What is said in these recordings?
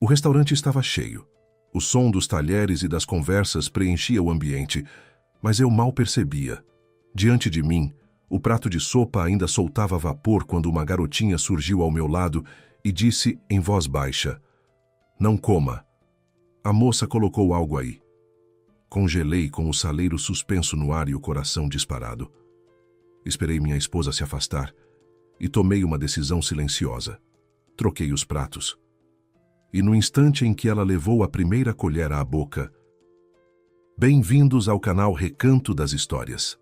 O restaurante estava cheio. O som dos talheres e das conversas preenchia o ambiente, mas eu mal percebia. Diante de mim, o prato de sopa ainda soltava vapor quando uma garotinha surgiu ao meu lado e disse em voz baixa: "Não coma." A moça colocou algo aí. Congelei com o saleiro suspenso no ar e o coração disparado. Esperei minha esposa se afastar e tomei uma decisão silenciosa. Troquei os pratos. E no instante em que ela levou a primeira colher à boca... Bem-vindos ao canal Recanto das Histórias.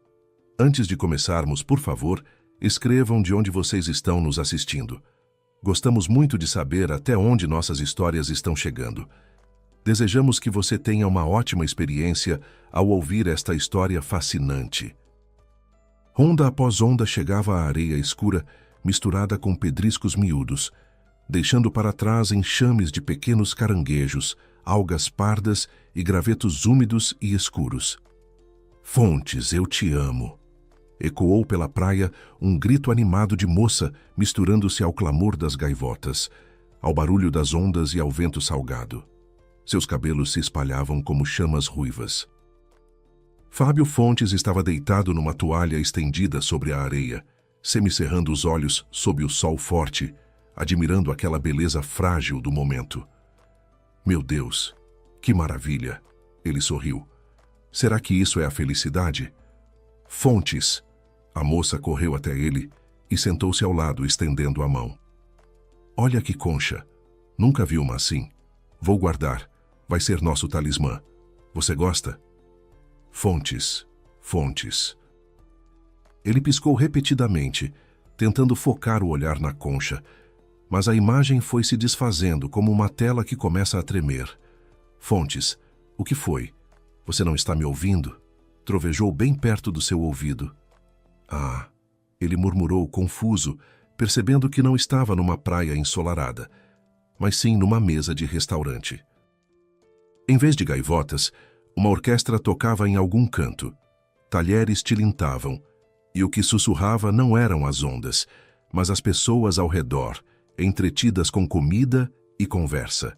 Antes de começarmos, por favor, escrevam de onde vocês estão nos assistindo. Gostamos muito de saber até onde nossas histórias estão chegando. Desejamos que você tenha uma ótima experiência ao ouvir esta história fascinante. Onda após onda chegava a areia escura, misturada com pedriscos miúdos, deixando para trás enxames de pequenos caranguejos, algas pardas e gravetos úmidos e escuros. "Fontes, eu te amo!" Ecoou pela praia um grito animado de moça, misturando-se ao clamor das gaivotas, ao barulho das ondas e ao vento salgado. Seus cabelos se espalhavam como chamas ruivas. Fábio Fontes estava deitado numa toalha estendida sobre a areia, semicerrando os olhos sob o sol forte, admirando aquela beleza frágil do momento. "Meu Deus, que maravilha!" Ele sorriu. "Será que isso é a felicidade?" "Fontes!" A moça correu até ele e sentou-se ao lado, estendendo a mão. "Olha que concha! Nunca vi uma assim. Vou guardar. Vai ser nosso talismã. Você gosta?" "Fontes, Fontes." Ele piscou repetidamente, tentando focar o olhar na concha, mas a imagem foi se desfazendo como uma tela que começa a tremer. "Fontes, o que foi? Você não está me ouvindo?" Trovejou bem perto do seu ouvido. "Ah," ele murmurou confuso, percebendo que não estava numa praia ensolarada, mas sim numa mesa de restaurante. Em vez de gaivotas, uma orquestra tocava em algum canto. Talheres tilintavam, e o que sussurrava não eram as ondas, mas as pessoas ao redor, entretidas com comida e conversa.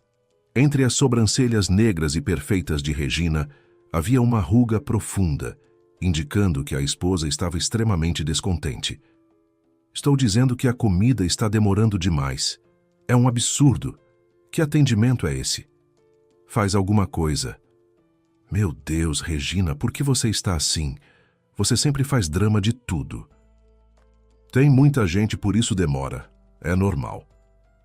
Entre as sobrancelhas negras e perfeitas de Regina, havia uma ruga profunda, indicando que a esposa estava extremamente descontente. "Estou dizendo que a comida está demorando demais. É um absurdo. Que atendimento é esse? Faz alguma coisa." "Meu Deus, Regina, por que você está assim? Você sempre faz drama de tudo." "Tem muita gente, por isso demora. É normal.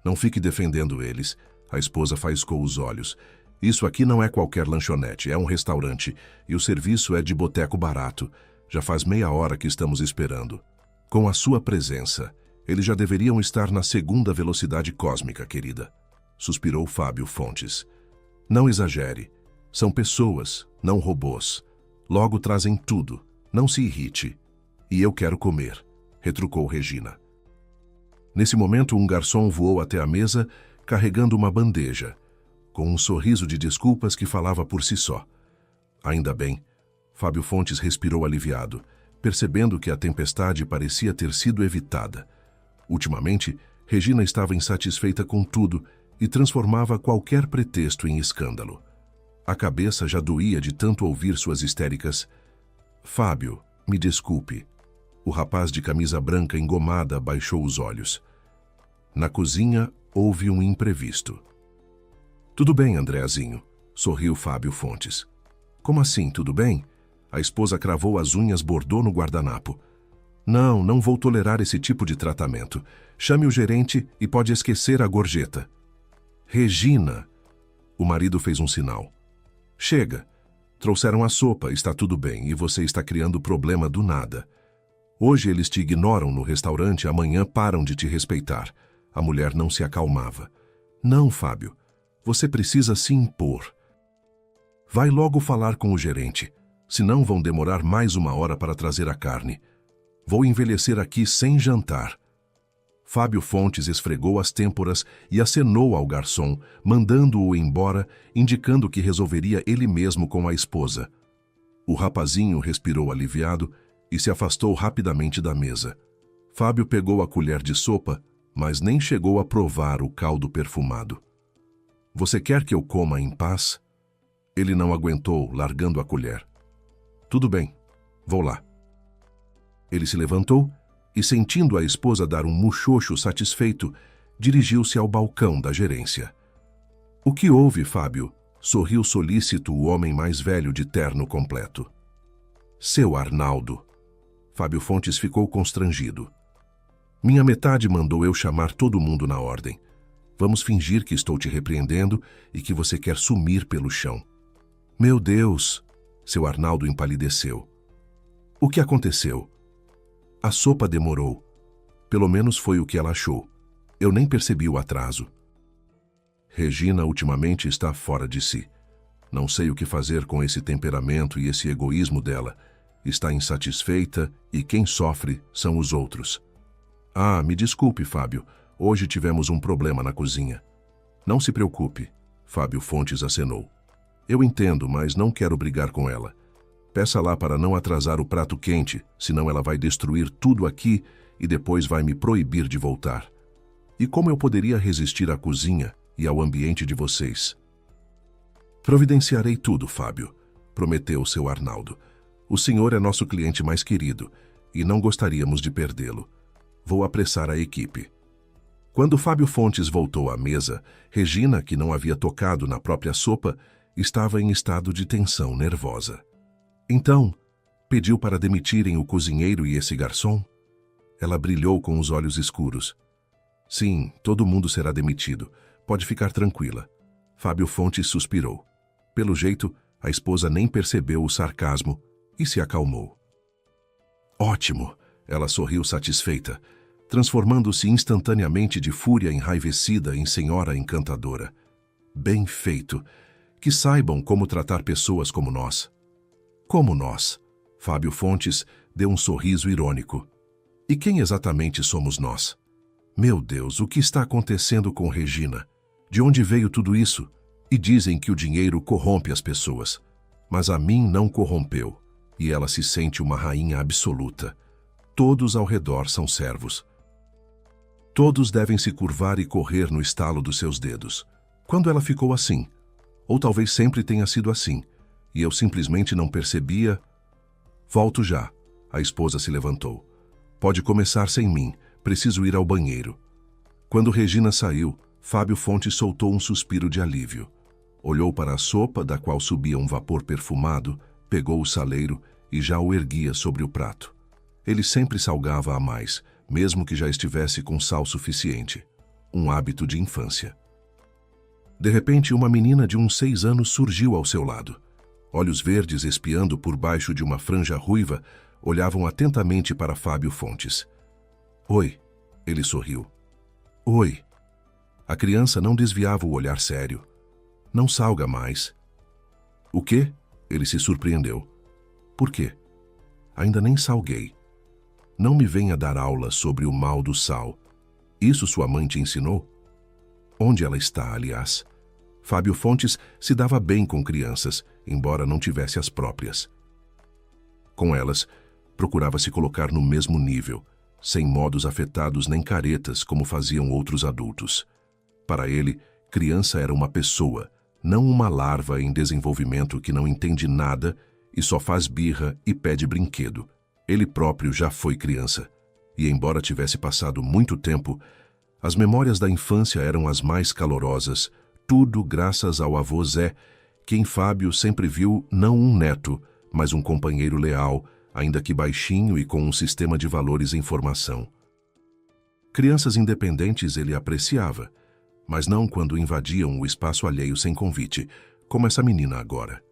Não fique defendendo eles." A esposa faiscou os olhos. "Isso aqui não é qualquer lanchonete, é um restaurante, e o serviço é de boteco barato. Já faz meia hora que estamos esperando. Com a sua presença, eles já deveriam estar na segunda velocidade cósmica, querida." Suspirou Fábio Fontes. "Não exagere. São pessoas, não robôs. Logo trazem tudo. Não se irrite." "E eu quero comer," retrucou Regina. Nesse momento, um garçom voou até a mesa, carregando uma bandeja, com um sorriso de desculpas que falava por si só. Ainda bem, Fábio Fontes respirou aliviado, percebendo que a tempestade parecia ter sido evitada. Ultimamente, Regina estava insatisfeita com tudo e transformava qualquer pretexto em escândalo. A cabeça já doía de tanto ouvir suas histéricas. "Fábio, me desculpe." O rapaz de camisa branca engomada baixou os olhos. Na cozinha, houve um imprevisto. "Tudo bem, Andreazinho," sorriu Fábio Fontes. "Como assim, tudo bem?" A esposa cravou as unhas bordô no guardanapo. Não vou tolerar esse tipo de tratamento. Chame o gerente e pode esquecer a gorjeta." "Regina!" O marido fez um sinal. "Chega. Trouxeram a sopa, está tudo bem, e você está criando problema do nada. Hoje eles te ignoram no restaurante, amanhã param de te respeitar." A mulher não se acalmava. "Não, Fábio. Você precisa se impor. Vai logo falar com o gerente, senão vão demorar mais uma hora para trazer a carne. Vou envelhecer aqui sem jantar." Fábio Fontes esfregou as têmporas e acenou ao garçom, mandando-o embora, indicando que resolveria ele mesmo com a esposa. O rapazinho respirou aliviado e se afastou rapidamente da mesa. Fábio pegou a colher de sopa, mas nem chegou a provar o caldo perfumado. Você quer que eu coma em paz? Ele não aguentou, largando a colher. Tudo bem, vou lá. Ele se levantou e, sentindo a esposa dar um muxoxo satisfeito, dirigiu-se ao balcão da gerência. O que houve, Fábio? Sorriu solícito o homem mais velho de terno completo. Seu Arnaldo. Fábio Fontes ficou constrangido. Minha metade mandou eu chamar todo mundo na ordem. Vamos fingir que estou te repreendendo e que você quer sumir pelo chão. Meu Deus! Seu Arnaldo empalideceu. O que aconteceu? A sopa demorou. Pelo menos foi o que ela achou. Eu nem percebi o atraso. Regina ultimamente está fora de si. Não sei o que fazer com esse temperamento e esse egoísmo dela. Está insatisfeita e quem sofre são os outros. Ah, me desculpe, Fábio. Hoje tivemos um problema na cozinha. Não se preocupe, Fábio Fontes acenou. Eu entendo, mas não quero brigar com ela. Peça lá para não atrasar o prato quente, senão ela vai destruir tudo aqui e depois vai me proibir de voltar. E como eu poderia resistir à cozinha e ao ambiente de vocês? Providenciarei tudo, Fábio, prometeu seu Arnaldo. O senhor é nosso cliente mais querido e não gostaríamos de perdê-lo. Vou apressar a equipe. Quando Fábio Fontes voltou à mesa, Regina, que não havia tocado na própria sopa, estava em estado de tensão nervosa. Então, pediu para demitirem o cozinheiro e esse garçom? Ela brilhou com os olhos escuros. Sim, todo mundo será demitido. Pode ficar tranquila. Fábio Fontes suspirou. Pelo jeito, a esposa nem percebeu o sarcasmo e se acalmou. Ótimo! Ela sorriu satisfeita, transformando-se instantaneamente de fúria enraivecida em senhora encantadora. Bem feito! Que saibam como tratar pessoas como nós. Como nós? Fábio Fontes deu um sorriso irônico. E quem exatamente somos nós? Meu Deus, o que está acontecendo com Regina? De onde veio tudo isso? E dizem que o dinheiro corrompe as pessoas. Mas a mim não corrompeu, e ela se sente uma rainha absoluta. Todos ao redor são servos. Todos devem se curvar e correr no estalo dos seus dedos. Quando ela ficou assim? Ou talvez sempre tenha sido assim, e eu simplesmente não percebia. Volto já. A esposa se levantou. Pode começar sem mim. Preciso ir ao banheiro. Quando Regina saiu, Fábio Fontes soltou um suspiro de alívio. Olhou para a sopa, da qual subia um vapor perfumado, pegou o saleiro e já o erguia sobre o prato. Ele sempre salgava a mais, mesmo que já estivesse com sal suficiente. Um hábito de infância. De repente, uma menina de uns 6 anos surgiu ao seu lado. Olhos verdes espiando por baixo de uma franja ruiva, olhavam atentamente para Fábio Fontes. Oi, ele sorriu. Oi. A criança não desviava o olhar sério. Não salga mais. O quê? Ele se surpreendeu. Por quê? Ainda nem salguei. Não me venha dar aula sobre o mal do sal. Isso sua mãe te ensinou? Onde ela está, aliás? Fábio Fontes se dava bem com crianças, embora não tivesse as próprias. Com elas, procurava se colocar no mesmo nível, sem modos afetados nem caretas como faziam outros adultos. Para ele, criança era uma pessoa, não uma larva em desenvolvimento que não entende nada e só faz birra e pede brinquedo. Ele próprio já foi criança, e embora tivesse passado muito tempo, as memórias da infância eram as mais calorosas, tudo graças ao avô Zé, que em Fábio sempre viu não um neto, mas um companheiro leal, ainda que baixinho e com um sistema de valores em formação. Crianças independentes ele apreciava, mas não quando invadiam o espaço alheio sem convite, como essa menina agora.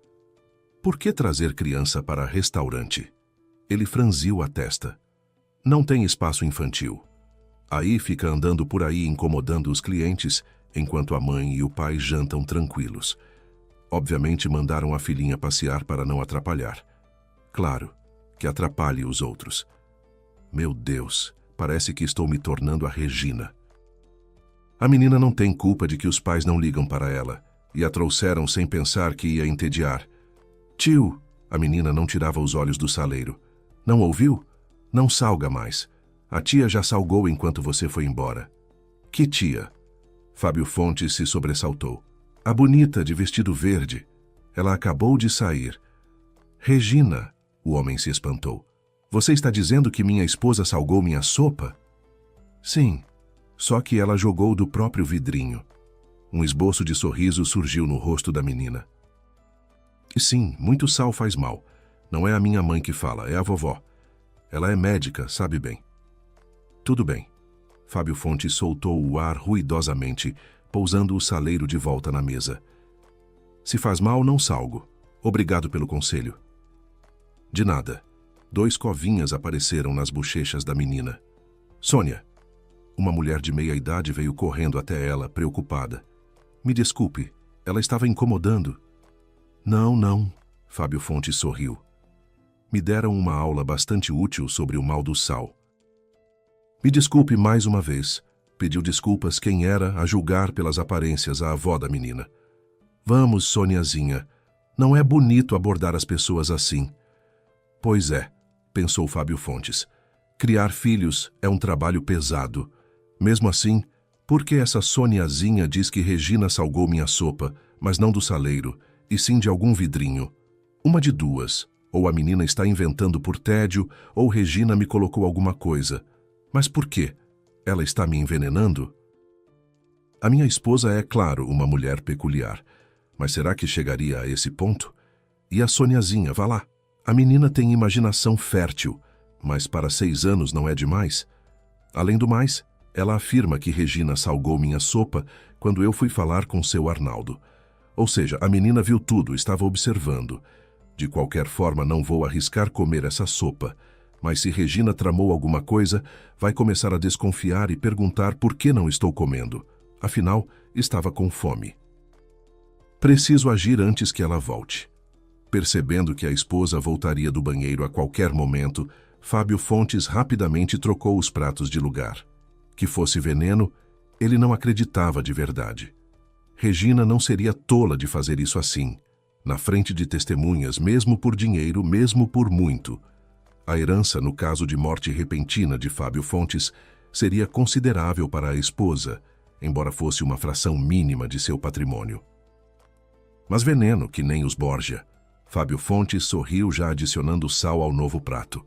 Por que trazer criança para restaurante? Ele franziu a testa. Não tem espaço infantil. Aí fica andando por aí incomodando os clientes, enquanto a mãe e o pai jantam tranquilos. Obviamente mandaram a filhinha passear para não atrapalhar. Claro, que atrapalhe os outros. Meu Deus, parece que estou me tornando a Regina. A menina não tem culpa de que os pais não ligam para ela, e a trouxeram sem pensar que ia entediar. Tio, a menina não tirava os olhos do saleiro. Não ouviu? Não salga mais. A tia já salgou enquanto você foi embora. Que tia? Fábio Fontes se sobressaltou. A bonita de vestido verde. Ela acabou de sair. Regina, o homem se espantou. Você está dizendo que minha esposa salgou minha sopa? Sim, só que ela jogou do próprio vidrinho. Um esboço de sorriso surgiu no rosto da menina. E sim, muito sal faz mal. Não é a minha mãe que fala, é a vovó. Ela é médica, sabe bem. Tudo bem. Fábio Fontes soltou o ar ruidosamente, pousando o saleiro de volta na mesa. Se faz mal, não salgo. Obrigado pelo conselho. De nada. 2 covinhas apareceram nas bochechas da menina. Sônia. Uma mulher de meia idade veio correndo até ela, preocupada. Me desculpe, ela estava incomodando. Não, não. Fábio Fontes sorriu. Me deram uma aula bastante útil sobre o mal do sal. Me desculpe mais uma vez. Pediu desculpas quem era, a julgar pelas aparências, a avó da menina. Vamos, Soniazinha. Não é bonito abordar as pessoas assim. Pois é, pensou Fábio Fontes. Criar filhos é um trabalho pesado. Mesmo assim, por que essa Soniazinha diz que Regina salgou minha sopa, mas não do saleiro, e sim de algum vidrinho? Uma de duas. Ou a menina está inventando por tédio, ou Regina me colocou alguma coisa. Mas por quê? Ela está me envenenando? A minha esposa é, claro, uma mulher peculiar. Mas será que chegaria a esse ponto? E a Soniazinha, vá lá. A menina tem imaginação fértil, mas para 6 anos não é demais. Além do mais, ela afirma que Regina salgou minha sopa quando eu fui falar com seu Arnaldo. Ou seja, a menina viu tudo, estava observando. De qualquer forma, não vou arriscar comer essa sopa. Mas se Regina tramou alguma coisa, vai começar a desconfiar e perguntar por que não estou comendo. Afinal, estava com fome. Preciso agir antes que ela volte. Percebendo que a esposa voltaria do banheiro a qualquer momento, Fábio Fontes rapidamente trocou os pratos de lugar. Que fosse veneno, ele não acreditava de verdade. Regina não seria tola de fazer isso assim, na frente de testemunhas, mesmo por dinheiro, mesmo por muito. A herança, no caso de morte repentina de Fábio Fontes, seria considerável para a esposa, embora fosse uma fração mínima de seu patrimônio. Mas veneno, que nem os Borgia. Fábio Fontes sorriu, já adicionando sal ao novo prato.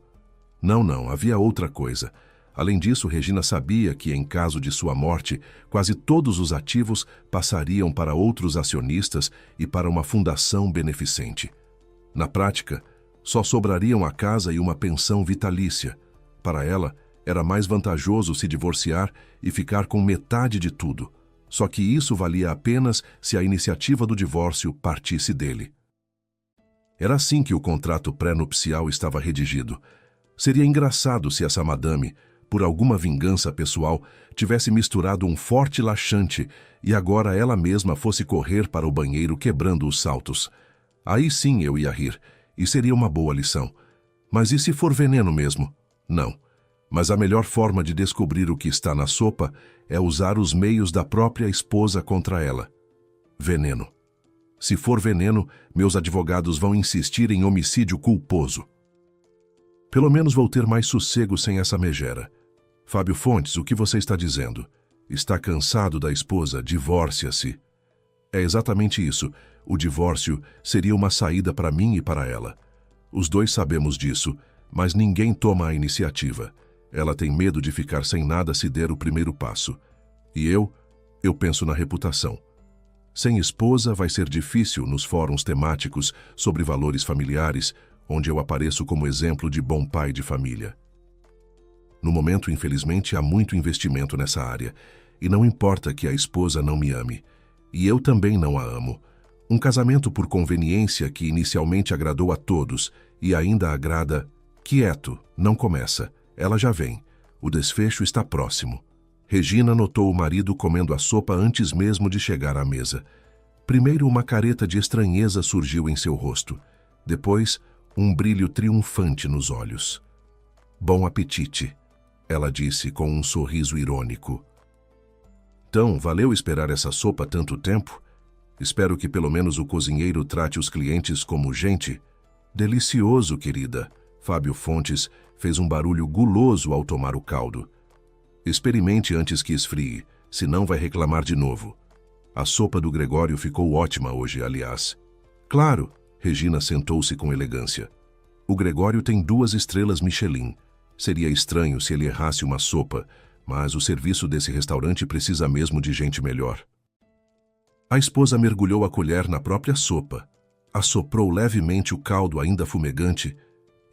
Não, havia outra coisa. Além disso, Regina sabia que, em caso de sua morte, quase todos os ativos passariam para outros acionistas e para uma fundação beneficente. Na prática, só sobrariam a casa e uma pensão vitalícia. Para ela, era mais vantajoso se divorciar e ficar com metade de tudo. Só que isso valia apenas se a iniciativa do divórcio partisse dele. Era assim que o contrato pré-nupcial estava redigido. Seria engraçado se essa madame, por alguma vingança pessoal, tivesse misturado um forte laxante e agora ela mesma fosse correr para o banheiro quebrando os saltos. Aí sim eu ia rir, e seria uma boa lição. Mas e se for veneno mesmo? Não. Mas a melhor forma de descobrir o que está na sopa é usar os meios da própria esposa contra ela. Veneno. Se for veneno, meus advogados vão insistir em homicídio culposo. Pelo menos vou ter mais sossego sem essa megera. Fábio Fontes, o que você está dizendo? Está cansado da esposa? Divórcia-se. É exatamente isso. O divórcio seria uma saída para mim e para ela. Os dois sabemos disso, mas ninguém toma a iniciativa. Ela tem medo de ficar sem nada se der o primeiro passo. E eu penso na reputação. Sem esposa vai ser difícil nos fóruns temáticos sobre valores familiares, onde eu apareço como exemplo de bom pai de família. No momento, infelizmente, há muito investimento nessa área, e não importa que a esposa não me ame. E eu também não a amo. Um casamento por conveniência que inicialmente agradou a todos e ainda agrada, quieto, não começa. Ela já vem. O desfecho está próximo. Regina notou o marido comendo a sopa antes mesmo de chegar à mesa. Primeiro, uma careta de estranheza surgiu em seu rosto. Depois, um brilho triunfante nos olhos. Bom apetite, ela disse com um sorriso irônico. Então, valeu esperar essa sopa tanto tempo? Espero que pelo menos o cozinheiro trate os clientes como gente. Delicioso, querida. Fábio Fontes fez um barulho guloso ao tomar o caldo. Experimente antes que esfrie, senão vai reclamar de novo. A sopa do Gregório ficou ótima hoje, aliás. Claro, Regina sentou-se com elegância. O Gregório tem 2 estrelas Michelin. Seria estranho se ele errasse uma sopa, mas o serviço desse restaurante precisa mesmo de gente melhor. A esposa mergulhou a colher na própria sopa, assoprou levemente o caldo ainda fumegante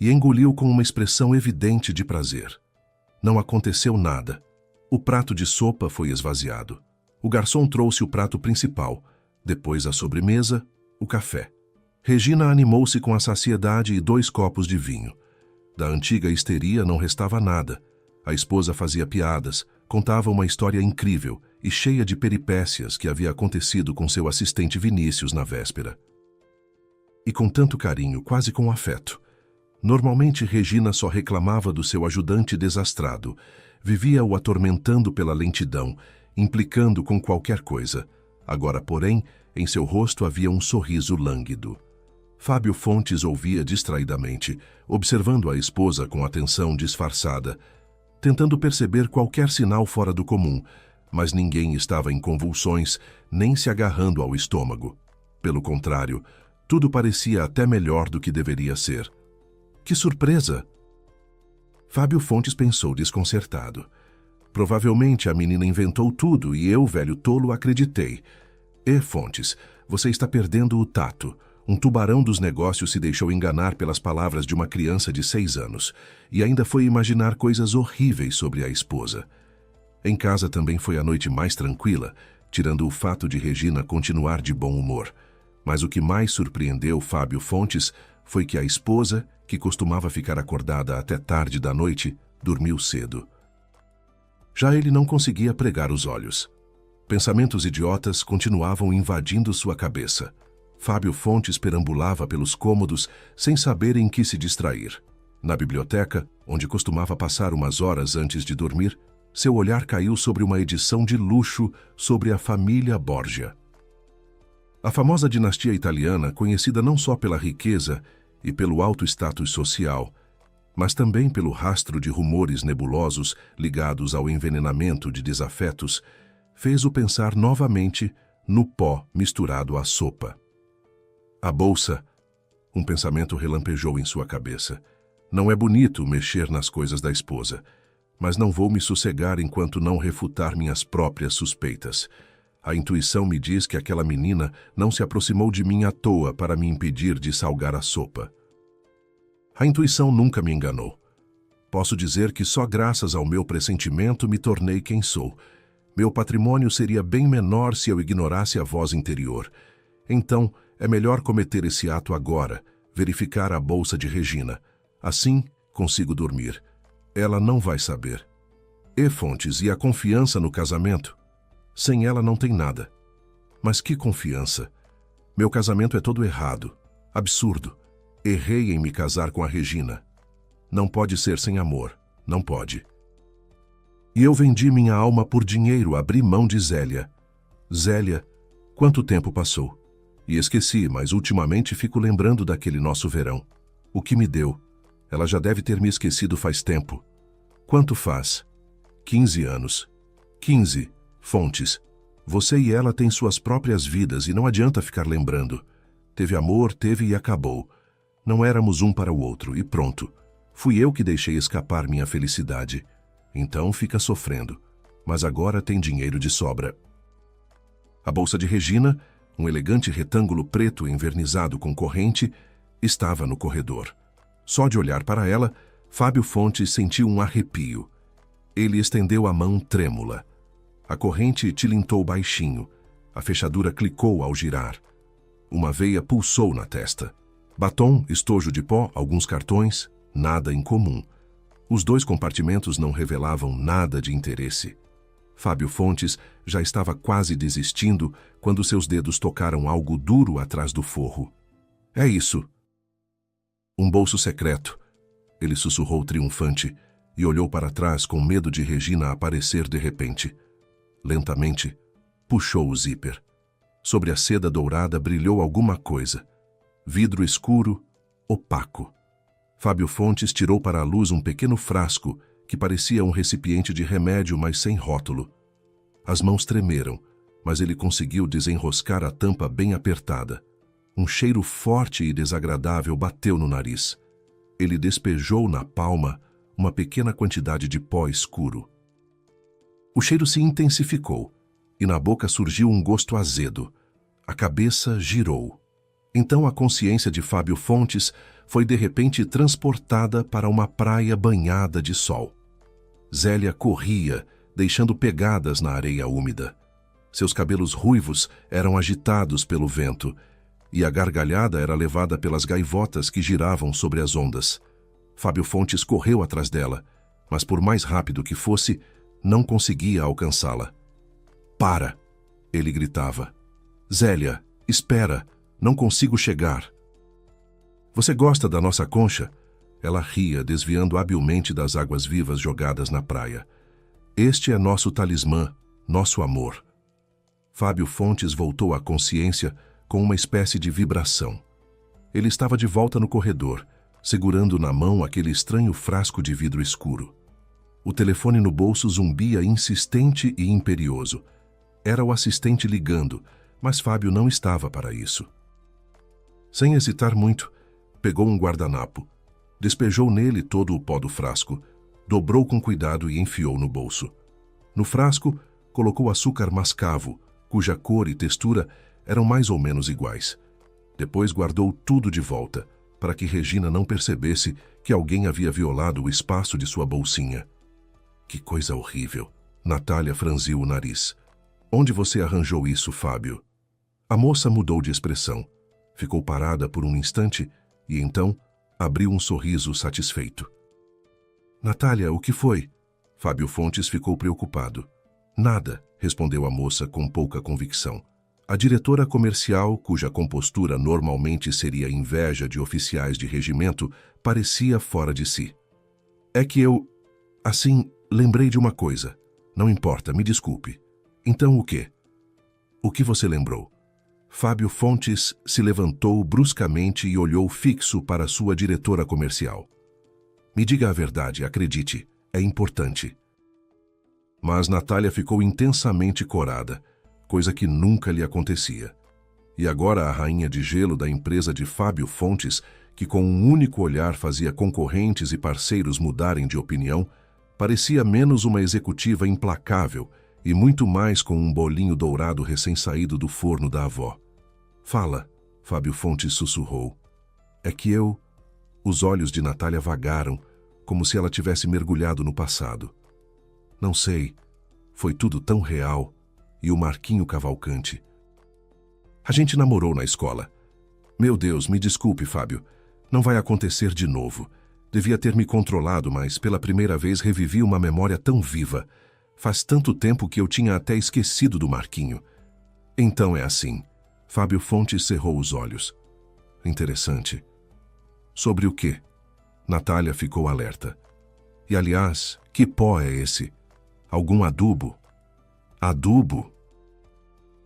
e engoliu com uma expressão evidente de prazer. Não aconteceu nada. O prato de sopa foi esvaziado. O garçom trouxe o prato principal, depois a sobremesa, o café. Regina animou-se com a saciedade e 2 copos de vinho. Da antiga histeria não restava nada. A esposa fazia piadas, contava uma história incrível e cheia de peripécias que havia acontecido com seu assistente Vinícius na véspera. E com tanto carinho, quase com afeto. Normalmente Regina só reclamava do seu ajudante desastrado, vivia-o atormentando pela lentidão, implicando com qualquer coisa. Agora, porém, em seu rosto havia um sorriso lânguido. Fábio Fontes ouvia distraidamente, observando a esposa com atenção disfarçada, tentando perceber qualquer sinal fora do comum, mas ninguém estava em convulsões, nem se agarrando ao estômago. Pelo contrário, tudo parecia até melhor do que deveria ser. Que surpresa! Fábio Fontes pensou desconcertado. Provavelmente a menina inventou tudo e eu, velho tolo, acreditei. Fontes, você está perdendo o tato. Um tubarão dos negócios se deixou enganar pelas palavras de uma criança de 6 anos e ainda foi imaginar coisas horríveis sobre a esposa. Em casa também foi a noite mais tranquila, tirando o fato de Regina continuar de bom humor. Mas o que mais surpreendeu Fábio Fontes foi que a esposa, que costumava ficar acordada até tarde da noite, dormiu cedo. Já ele não conseguia pregar os olhos. Pensamentos idiotas continuavam invadindo sua cabeça. Fábio Fontes perambulava pelos cômodos sem saber em que se distrair. Na biblioteca, onde costumava passar umas horas antes de dormir, seu olhar caiu sobre uma edição de luxo sobre a família Borgia. A famosa dinastia italiana, conhecida não só pela riqueza e pelo alto status social, mas também pelo rastro de rumores nebulosos ligados ao envenenamento de desafetos, fez-o pensar novamente no pó misturado à sopa. A bolsa, um pensamento relampejou em sua cabeça. Não é bonito mexer nas coisas da esposa, mas não vou me sossegar enquanto não refutar minhas próprias suspeitas. A intuição me diz que aquela menina não se aproximou de mim à toa para me impedir de salgar a sopa. A intuição nunca me enganou. Posso dizer que só graças ao meu pressentimento me tornei quem sou. Meu patrimônio seria bem menor se eu ignorasse a voz interior. Então, é melhor cometer esse ato agora, verificar a bolsa de Regina. Assim, consigo dormir. Ela não vai saber. Fontes, e a confiança no casamento? Sem ela não tem nada. Mas que confiança? Meu casamento é todo errado, absurdo. Errei em me casar com a Regina. Não pode ser sem amor, não pode. E eu vendi minha alma por dinheiro, abri mão de Zélia. Zélia, quanto tempo passou? E esqueci, mas ultimamente fico lembrando daquele nosso verão. O que me deu? Ela já deve ter me esquecido faz tempo. Quanto faz? 15 anos. 15. Fontes, você e ela têm suas próprias vidas e não adianta ficar lembrando. Teve amor, teve e acabou. Não éramos um para o outro e pronto. Fui eu que deixei escapar minha felicidade. Então fica sofrendo. Mas agora tem dinheiro de sobra. A bolsa de Regina, um elegante retângulo preto envernizado com corrente, estava no corredor. Só de olhar para ela, Fábio Fontes sentiu um arrepio. Ele estendeu a mão trêmula. A corrente tilintou baixinho. A fechadura clicou ao girar. Uma veia pulsou na testa. Batom, estojo de pó, alguns cartões, nada em comum. Os 2 compartimentos não revelavam nada de interesse. Fábio Fontes já estava quase desistindo quando seus dedos tocaram algo duro atrás do forro. É isso. Um bolso secreto. Ele sussurrou triunfante e olhou para trás com medo de Regina aparecer de repente. Lentamente, puxou o zíper. Sobre a seda dourada brilhou alguma coisa. Vidro escuro, opaco. Fábio Fontes tirou para a luz um pequeno frasco que parecia um recipiente de remédio, mas sem rótulo. As mãos tremeram. mas ele conseguiu desenroscar a tampa bem apertada. Um cheiro forte e desagradável bateu no nariz. Ele despejou na palma uma pequena quantidade de pó escuro. O cheiro se intensificou e na boca surgiu um gosto azedo. A cabeça girou. Então a consciência de Fábio Fontes foi de repente transportada para uma praia banhada de sol. Zélia corria, deixando pegadas na areia úmida. Seus cabelos ruivos eram agitados pelo vento e a gargalhada era levada pelas gaivotas que giravam sobre as ondas. Fábio Fontes correu atrás dela, mas por mais rápido que fosse, não conseguia alcançá-la. "Para!" ele gritava. "Zélia, espera! Não consigo chegar." "Você gosta da nossa concha?" Ela ria, desviando habilmente das águas vivas jogadas na praia. "Este é nosso talismã, nosso amor." Fábio Fontes voltou à consciência com uma espécie de vibração. Ele estava de volta no corredor, segurando na mão aquele estranho frasco de vidro escuro. O telefone no bolso zumbia insistente e imperioso. Era o assistente ligando, mas Fábio não estava para isso. Sem hesitar muito, pegou um guardanapo, despejou nele todo o pó do frasco, dobrou com cuidado e enfiou no bolso. No frasco, colocou açúcar mascavo, cuja cor e textura eram mais ou menos iguais. Depois guardou tudo de volta, para que Regina não percebesse que alguém havia violado o espaço de sua bolsinha. "Que coisa horrível!" Natália franziu o nariz. "Onde você arranjou isso, Fábio?" A moça mudou de expressão. Ficou parada por um instante e então abriu um sorriso satisfeito. "Natália, o que foi?" Fábio Fontes ficou preocupado. "Nada", respondeu a moça com pouca convicção. A diretora comercial, cuja compostura normalmente seria inveja de oficiais de regimento, parecia fora de si. "É que eu... assim, lembrei de uma coisa. Não importa, me desculpe." "Então o quê?" "O que você lembrou?" Fábio Fontes se levantou bruscamente e olhou fixo para sua diretora comercial. "Me diga a verdade, acredite, é importante." Mas Natália ficou intensamente corada, coisa que nunca lhe acontecia. E agora a rainha de gelo da empresa de Fábio Fontes, que com um único olhar fazia concorrentes e parceiros mudarem de opinião, parecia menos uma executiva implacável e muito mais com um bolinho dourado recém-saído do forno da avó. "Fala", Fábio Fontes sussurrou. "É que eu..." Os olhos de Natália vagaram, como se ela tivesse mergulhado no passado. "Não sei. Foi tudo tão real. E o Marquinho Cavalcante. A gente namorou na escola. Meu Deus, me desculpe, Fábio. Não vai acontecer de novo. Devia ter me controlado, mas pela primeira vez revivi uma memória tão viva. Faz tanto tempo que eu tinha até esquecido do Marquinho." "Então é assim." Fábio Fontes cerrou os olhos. "Interessante." "Sobre o quê?" Natália ficou alerta. "E aliás, que pó é esse? Algum adubo?" "Adubo?"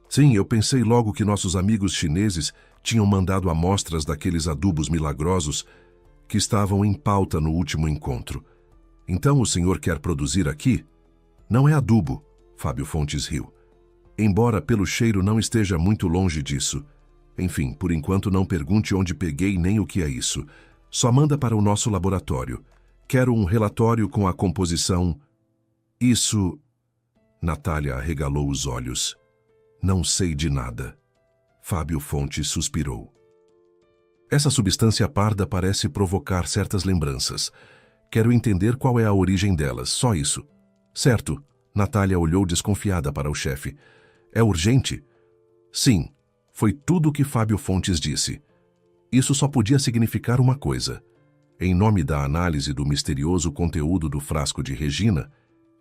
"Sim, eu pensei logo que nossos amigos chineses tinham mandado amostras daqueles adubos milagrosos que estavam em pauta no último encontro. Então o senhor quer produzir aqui?" "Não é adubo", Fábio Fontes riu. "Embora pelo cheiro não esteja muito longe disso. Enfim, por enquanto não pergunte onde peguei nem o que é isso. Só manda para o nosso laboratório. Quero um relatório com a composição..." "Isso..." Natália arregalou os olhos. "Não sei de nada." Fábio Fontes suspirou. "Essa substância parda parece provocar certas lembranças. Quero entender qual é a origem delas, só isso." "Certo." Natália olhou desconfiada para o chefe. "É urgente?" "Sim." Foi tudo o que Fábio Fontes disse. Isso só podia significar uma coisa. Em nome da análise do misterioso conteúdo do frasco de Regina,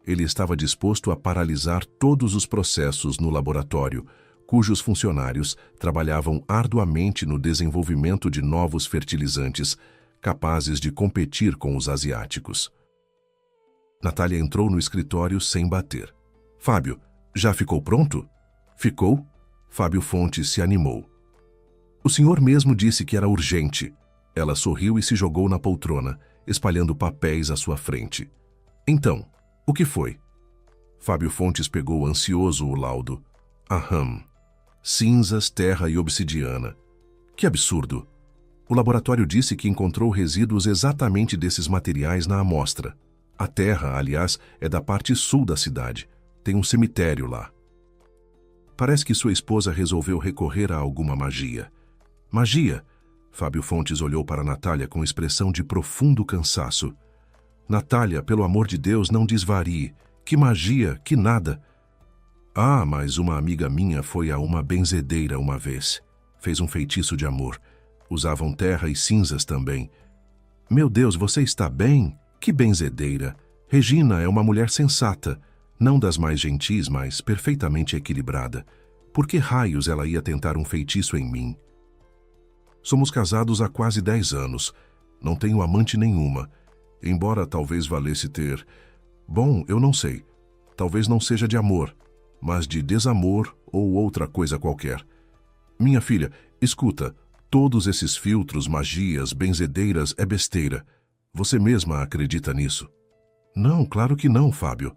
ele estava disposto a paralisar todos os processos no laboratório, cujos funcionários trabalhavam arduamente no desenvolvimento de novos fertilizantes capazes de competir com os asiáticos. Natália entrou no escritório sem bater. "Fábio, já ficou pronto?" "Ficou?" Fábio Fontes se animou. "O senhor mesmo disse que era urgente." Ela sorriu e se jogou na poltrona, espalhando papéis à sua frente. "Então, o que foi?" Fábio Fontes pegou ansioso o laudo. Aham. Cinzas, terra e obsidiana. Que absurdo! O laboratório disse que encontrou resíduos exatamente desses materiais na amostra. A terra, aliás, é da parte sul da cidade. Tem um cemitério lá. Parece que sua esposa resolveu recorrer a alguma magia. Magia? Fábio Fontes olhou para Natália com expressão de profundo cansaço. Natália, pelo amor de Deus, não desvarie. Que magia, que nada. Ah, mas uma amiga minha foi a uma benzedeira uma vez. Fez um feitiço de amor. Usavam terra e cinzas também. Meu Deus, você está bem? Que benzedeira. Regina é uma mulher sensata. Não das mais gentis, mas perfeitamente equilibrada. Por que raios ela ia tentar um feitiço em mim? Somos casados há quase 10 anos. Não tenho amante nenhuma. Embora talvez valesse ter... Bom, eu não sei. Talvez não seja de amor, mas de desamor ou outra coisa qualquer. Minha filha, escuta, todos esses filtros, magias, benzedeiras é besteira. Você mesma acredita nisso? Não, claro que não, Fábio.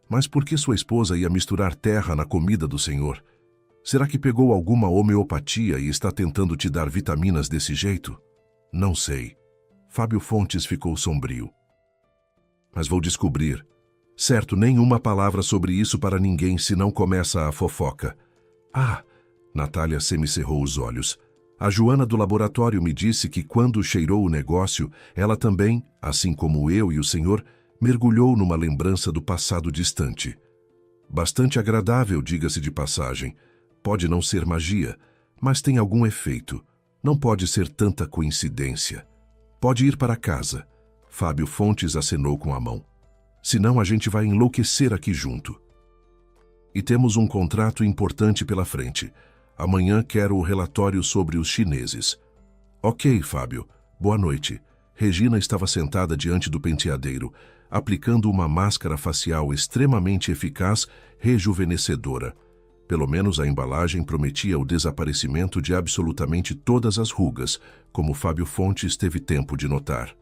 Mas por que sua esposa ia misturar terra na comida do Senhor? Será que pegou alguma homeopatia e está tentando te dar vitaminas desse jeito? Não sei. Fábio Fontes ficou sombrio. Mas vou descobrir. Certo, nenhuma palavra sobre isso para ninguém, senão começa a fofoca. Ah! Natália semicerrou os olhos. A Joana do laboratório me disse que quando cheirou o negócio, ela também, assim como eu e o senhor, mergulhou numa lembrança do passado distante. Bastante agradável, diga-se de passagem. Pode não ser magia, mas tem algum efeito. Não pode ser tanta coincidência. Pode ir para casa. Fábio Fontes acenou com a mão. Senão a gente vai enlouquecer aqui junto. E temos um contrato importante pela frente. Amanhã quero o relatório sobre os chineses. Ok, Fábio. Boa noite. Regina estava sentada diante do penteadeiro, aplicando uma máscara facial extremamente eficaz, rejuvenescedora. Pelo menos a embalagem prometia o desaparecimento de absolutamente todas as rugas, como Fábio Fontes teve tempo de notar.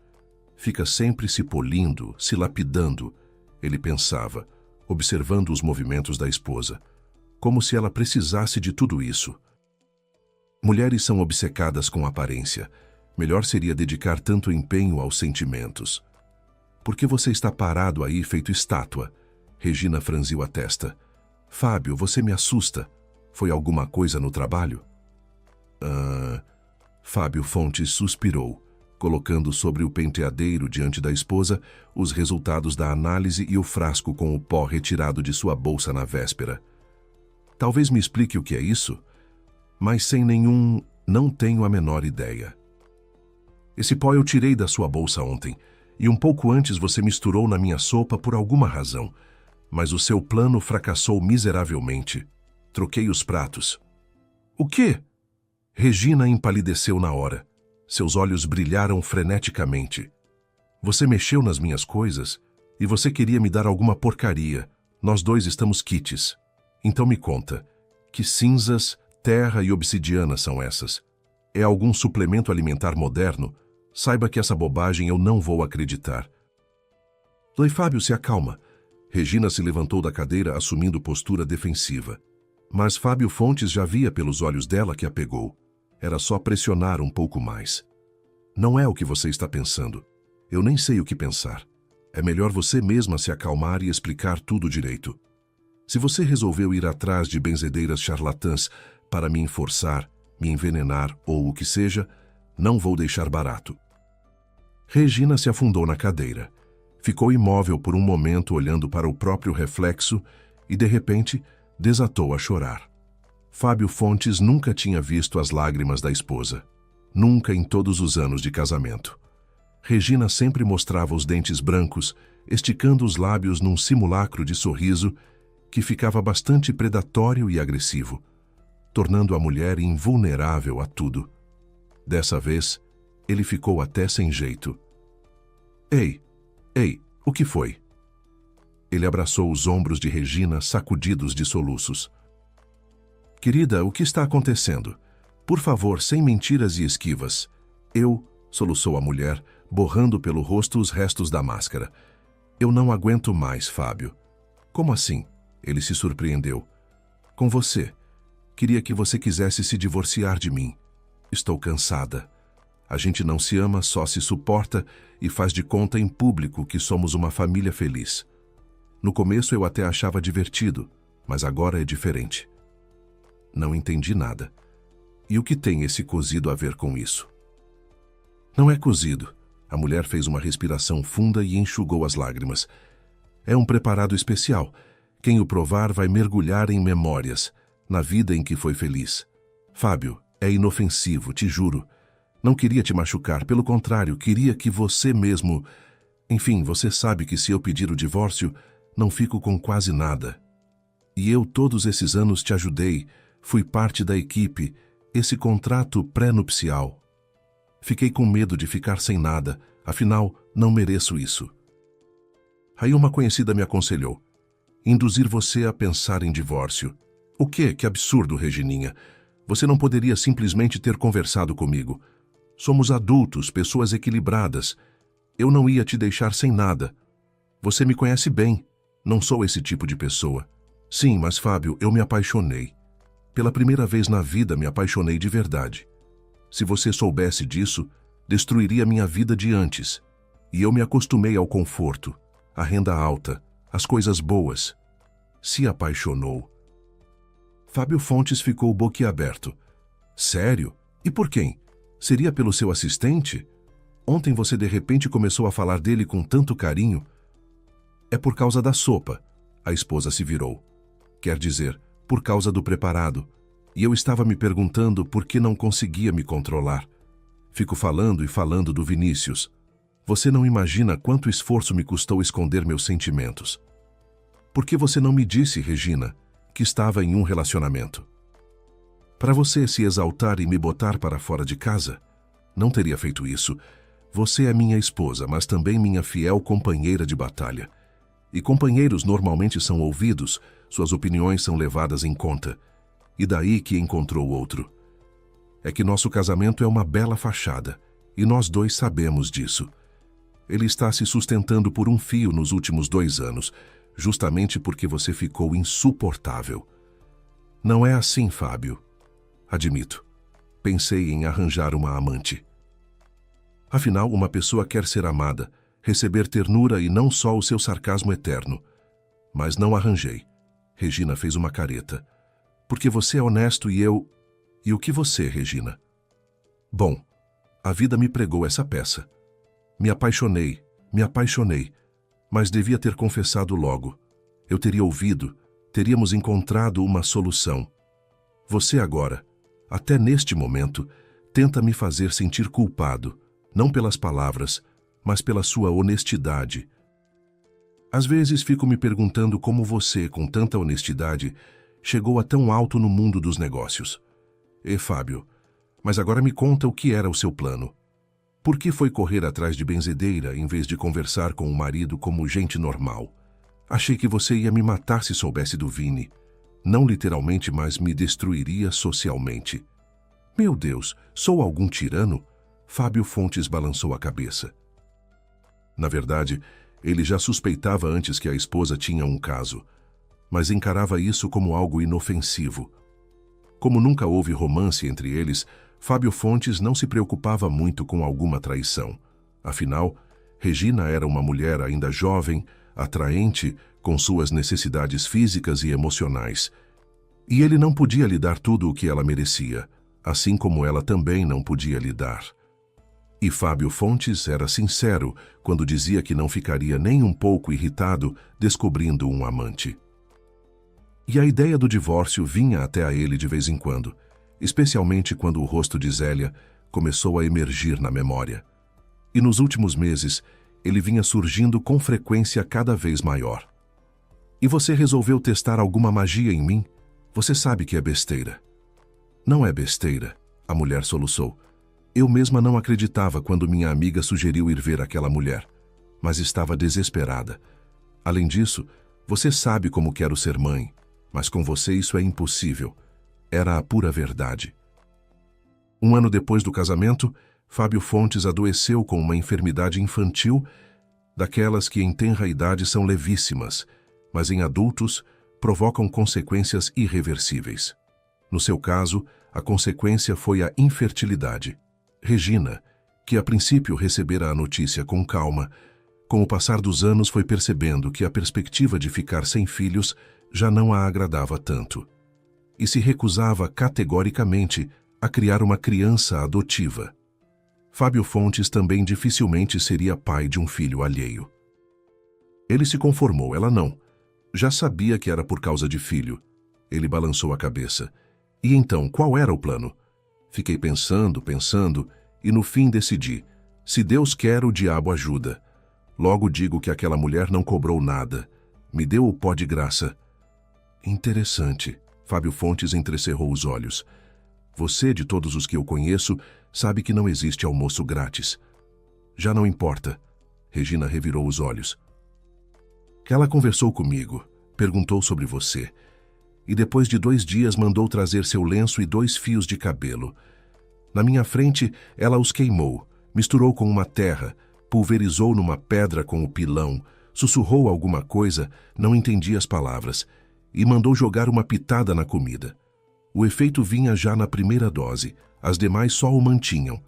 Fica sempre se polindo, se lapidando, ele pensava, observando os movimentos da esposa, como se ela precisasse de tudo isso. Mulheres são obcecadas com aparência. Melhor seria dedicar tanto empenho aos sentimentos. Por que você está parado aí feito estátua? Regina franziu a testa. Fábio, você me assusta. Foi alguma coisa no trabalho? Fábio Fontes suspirou, colocando sobre o penteadeiro diante da esposa os resultados da análise e o frasco com o pó retirado de sua bolsa na véspera. Talvez me explique o que é isso? Mas sem nenhum... não tenho a menor ideia. Esse pó eu tirei da sua bolsa ontem, e um pouco antes você misturou na minha sopa por alguma razão. Mas o seu plano fracassou miseravelmente. Troquei os pratos. O quê? Regina empalideceu na hora. Seus olhos brilharam freneticamente. Você mexeu nas minhas coisas e você queria me dar alguma porcaria. Nós dois estamos quites. Então me conta, que cinzas, terra e obsidiana são essas? É algum suplemento alimentar moderno? Saiba que essa bobagem eu não vou acreditar. Doi Fábio, se acalma. Regina se levantou da cadeira assumindo postura defensiva. Mas Fábio Fontes já via pelos olhos dela que a pegou. Era só pressionar um pouco mais. Não é o que você está pensando. Eu nem sei o que pensar. É melhor você mesma se acalmar e explicar tudo direito. Se você resolveu ir atrás de benzedeiras charlatãs para me enforçar, me envenenar ou o que seja, não vou deixar barato. Regina se afundou na cadeira. Ficou imóvel por um momento olhando para o próprio reflexo e, de repente, desatou a chorar. Fábio Fontes nunca tinha visto as lágrimas da esposa. Nunca em todos os anos de casamento. Regina sempre mostrava os dentes brancos, esticando os lábios num simulacro de sorriso que ficava bastante predatório e agressivo, tornando a mulher invulnerável a tudo. Dessa vez, ele ficou até sem jeito. Ei, o que foi? Ele abraçou os ombros de Regina, sacudidos de soluços. Querida, o que está acontecendo? Por favor, sem mentiras e esquivas. Soluçou a mulher, borrando pelo rosto os restos da máscara. Eu não aguento mais, Fábio. Como assim? Ele se surpreendeu. com você. Queria que você quisesse se divorciar de mim. Estou cansada. A gente não se ama, só se suporta e faz de conta em público que somos uma família feliz. No começo eu até achava divertido, mas agora é diferente. Não entendi nada. E o que tem esse cozido a ver com isso? Não é cozido. A mulher fez uma respiração funda e enxugou as lágrimas. É um preparado especial. Quem o provar vai mergulhar em memórias, na vida em que foi feliz. Fábio, é inofensivo, te juro. Não queria te machucar, pelo contrário, queria que você mesmo... Enfim, você sabe que se eu pedir o divórcio, não fico com quase nada. E eu todos esses anos te ajudei, fui parte da equipe, esse contrato pré-nupcial. Fiquei com medo de ficar sem nada, afinal, não mereço isso. Aí uma conhecida me aconselhou, induzir você a pensar em divórcio. O quê? Que absurdo, Regininha. Você não poderia simplesmente ter conversado comigo. Somos adultos, pessoas equilibradas. Eu não ia te deixar sem nada. Você me conhece bem. Não sou esse tipo de pessoa. Sim, mas Fábio, eu me apaixonei. Pela primeira vez na vida me apaixonei de verdade. Se você soubesse disso, destruiria minha vida de antes. E eu me acostumei ao conforto, à renda alta, às coisas boas. Se apaixonou. Fábio Fontes ficou boquiaberto. Sério? E por quem? Seria pelo seu assistente? Ontem você de repente começou a falar dele com tanto carinho. É por causa da sopa. A esposa se virou. Quer dizer, por causa do preparado. E eu estava me perguntando por que não conseguia me controlar. Fico falando e falando do Vinícius. Você não imagina quanto esforço me custou esconder meus sentimentos. Por que você não me disse, Regina, que estava em um relacionamento? Para você se exaltar e me botar para fora de casa? Não teria feito isso. Você é minha esposa, mas também minha fiel companheira de batalha. E companheiros normalmente são ouvidos, suas opiniões são levadas em conta. E daí que encontrou outro. É que nosso casamento é uma bela fachada, e nós dois sabemos disso. Ele está se sustentando por um fio nos últimos 2 anos, justamente porque você ficou insuportável. Não é assim, Fábio. Admito. Pensei em arranjar uma amante. Afinal, uma pessoa quer ser amada, receber ternura e não só o seu sarcasmo eterno. Mas não arranjei. Regina fez uma careta. Porque você é honesto e eu... E o que você, Regina? Bom, a vida me pregou essa peça. Me apaixonei, mas devia ter confessado logo. Eu teria ouvido, teríamos encontrado uma solução. Você agora, até neste momento, tenta me fazer sentir culpado, não pelas palavras, mas pela sua honestidade. Às vezes fico me perguntando como você, com tanta honestidade, chegou a tão alto no mundo dos negócios. Fábio, mas agora me conta o que era o seu plano. Por que foi correr atrás de benzedeira em vez de conversar com o marido como gente normal? Achei que você ia me matar se soubesse do Vini. Não literalmente, mas me destruiria socialmente. Meu Deus, sou algum tirano? Fábio Fontes balançou a cabeça. Na verdade, ele já suspeitava antes que a esposa tinha um caso, mas encarava isso como algo inofensivo. Como nunca houve romance entre eles, Fábio Fontes não se preocupava muito com alguma traição. Afinal, Regina era uma mulher ainda jovem, atraente, com suas necessidades físicas e emocionais. E ele não podia lhe dar tudo o que ela merecia, assim como ela também não podia lhe dar. E Fábio Fontes era sincero quando dizia que não ficaria nem um pouco irritado descobrindo um amante. E a ideia do divórcio vinha até a ele de vez em quando, especialmente quando o rosto de Zélia começou a emergir na memória. E nos últimos meses, ele vinha surgindo com frequência cada vez maior. E você resolveu testar alguma magia em mim? Você sabe que é besteira. Não é besteira, a mulher soluçou. Eu mesma não acreditava quando minha amiga sugeriu ir ver aquela mulher, mas estava desesperada. Além disso, você sabe como quero ser mãe, mas com você isso é impossível. Era a pura verdade. 1 ano depois do casamento, Fábio Fontes adoeceu com uma enfermidade infantil, daquelas que em tenra idade são levíssimas, mas em adultos provocam consequências irreversíveis. No seu caso, a consequência foi a infertilidade. Regina, que a princípio recebera a notícia com calma, com o passar dos anos foi percebendo que a perspectiva de ficar sem filhos já não a agradava tanto, e se recusava categoricamente a criar uma criança adotiva. Fábio Fontes também dificilmente seria pai de um filho alheio. Ele se conformou, ela não. Já sabia que era por causa de filho. Ele balançou a cabeça. E então, qual era o plano? Fiquei pensando, e no fim decidi. Se Deus quer, o diabo ajuda. Logo digo que aquela mulher não cobrou nada. Me deu o pó de graça. Interessante. Fábio Fontes entrecerrou os olhos. Você, de todos os que eu conheço, sabe que não existe almoço grátis. Já não importa. Regina revirou os olhos. Ela conversou comigo, perguntou sobre você. E depois de 2 dias mandou trazer seu lenço e 2 fios de cabelo. Na minha frente, ela os queimou, misturou com uma terra, pulverizou numa pedra com o pilão, sussurrou alguma coisa, não entendi as palavras, e mandou jogar uma pitada na comida. O efeito vinha já na primeira dose, as demais só o mantinham.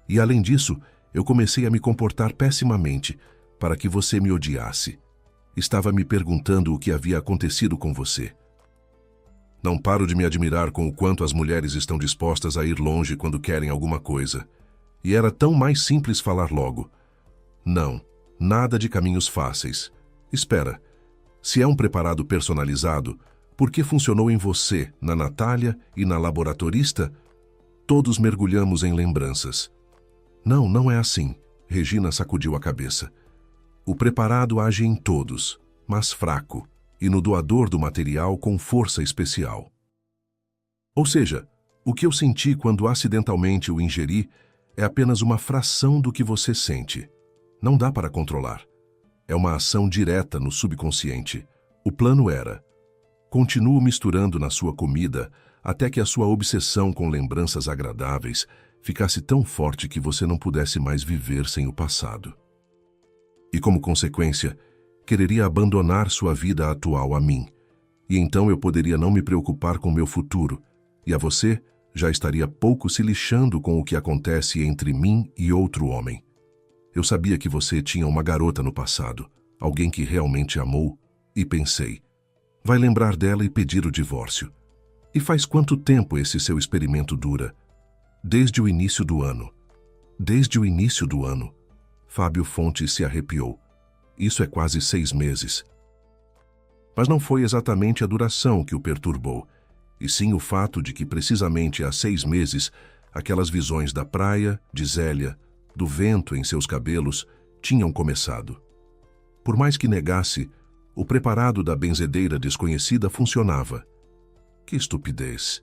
E além disso, eu comecei a me comportar pessimamente, para que você me odiasse. Estava me perguntando o que havia acontecido com você. Não paro de me admirar com o quanto as mulheres estão dispostas a ir longe quando querem alguma coisa. E era tão mais simples falar logo. Não, nada de caminhos fáceis. Espera, se é um preparado personalizado, por que funcionou em você, na Natália e na laboratorista? Todos mergulhamos em lembranças. Não, não é assim. Regina sacudiu a cabeça. O preparado age em todos, mas fraco, e no doador do material com força especial. Ou seja, o que eu senti quando acidentalmente o ingeri é apenas uma fração do que você sente. Não dá para controlar. É uma ação direta no subconsciente. O plano era: continuo misturando na sua comida até que a sua obsessão com lembranças agradáveis ficasse tão forte que você não pudesse mais viver sem o passado. E como consequência, quereria abandonar sua vida atual a mim. E então eu poderia não me preocupar com meu futuro, e a você já estaria pouco se lixando com o que acontece entre mim e outro homem. Eu sabia que você tinha uma garota no passado, alguém que realmente amou, e pensei, vai lembrar dela e pedir o divórcio. E faz quanto tempo esse seu experimento dura? Desde o início do ano. Desde o início do ano. Fábio Fontes se arrepiou. Isso é quase 6 meses. Mas não foi exatamente a duração que o perturbou, e sim o fato de que precisamente há 6 meses, aquelas visões da praia, de Zélia, do vento em seus cabelos, tinham começado. Por mais que negasse, o preparado da benzedeira desconhecida funcionava. Que estupidez!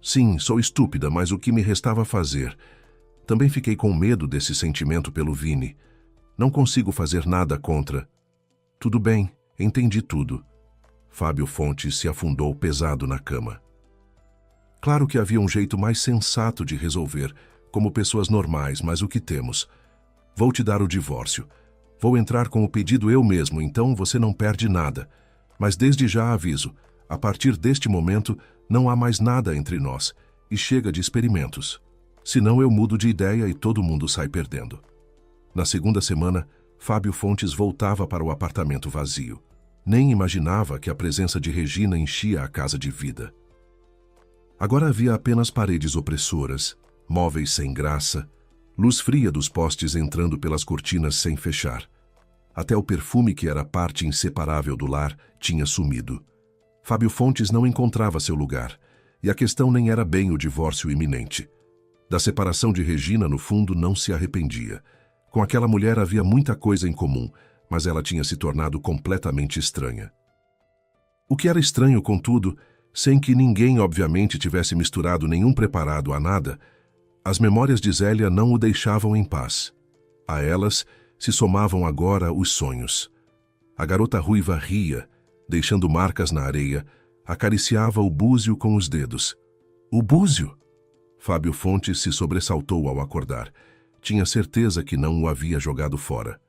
Sim, sou estúpida, mas o que me restava fazer? Também fiquei com medo desse sentimento pelo Vini. Não consigo fazer nada contra. Tudo bem, entendi tudo. Fábio Fontes se afundou pesado na cama. Claro que havia um jeito mais sensato de resolver, como pessoas normais, mas o que temos? Vou te dar o divórcio. Vou entrar com o pedido eu mesmo, então você não perde nada. Mas desde já aviso, a partir deste momento não há mais nada entre nós, e chega de experimentos. Senão eu mudo de ideia e todo mundo sai perdendo. Na segunda semana, Fábio Fontes voltava para o apartamento vazio. Nem imaginava que a presença de Regina enchia a casa de vida. Agora havia apenas paredes opressoras, móveis sem graça, luz fria dos postes entrando pelas cortinas sem fechar. Até o perfume que era parte inseparável do lar tinha sumido. Fábio Fontes não encontrava seu lugar, e a questão nem era bem o divórcio iminente. Da separação de Regina, no fundo, não se arrependia. Com aquela mulher havia muita coisa em comum, mas ela tinha se tornado completamente estranha. O que era estranho, contudo, sem que ninguém obviamente tivesse misturado nenhum preparado a nada, as memórias de Zélia não o deixavam em paz. A elas se somavam agora os sonhos. A garota ruiva ria, deixando marcas na areia, acariciava o búzio com os dedos. O búzio? Fábio Fontes se sobressaltou ao acordar. Tinha certeza que não o havia jogado fora.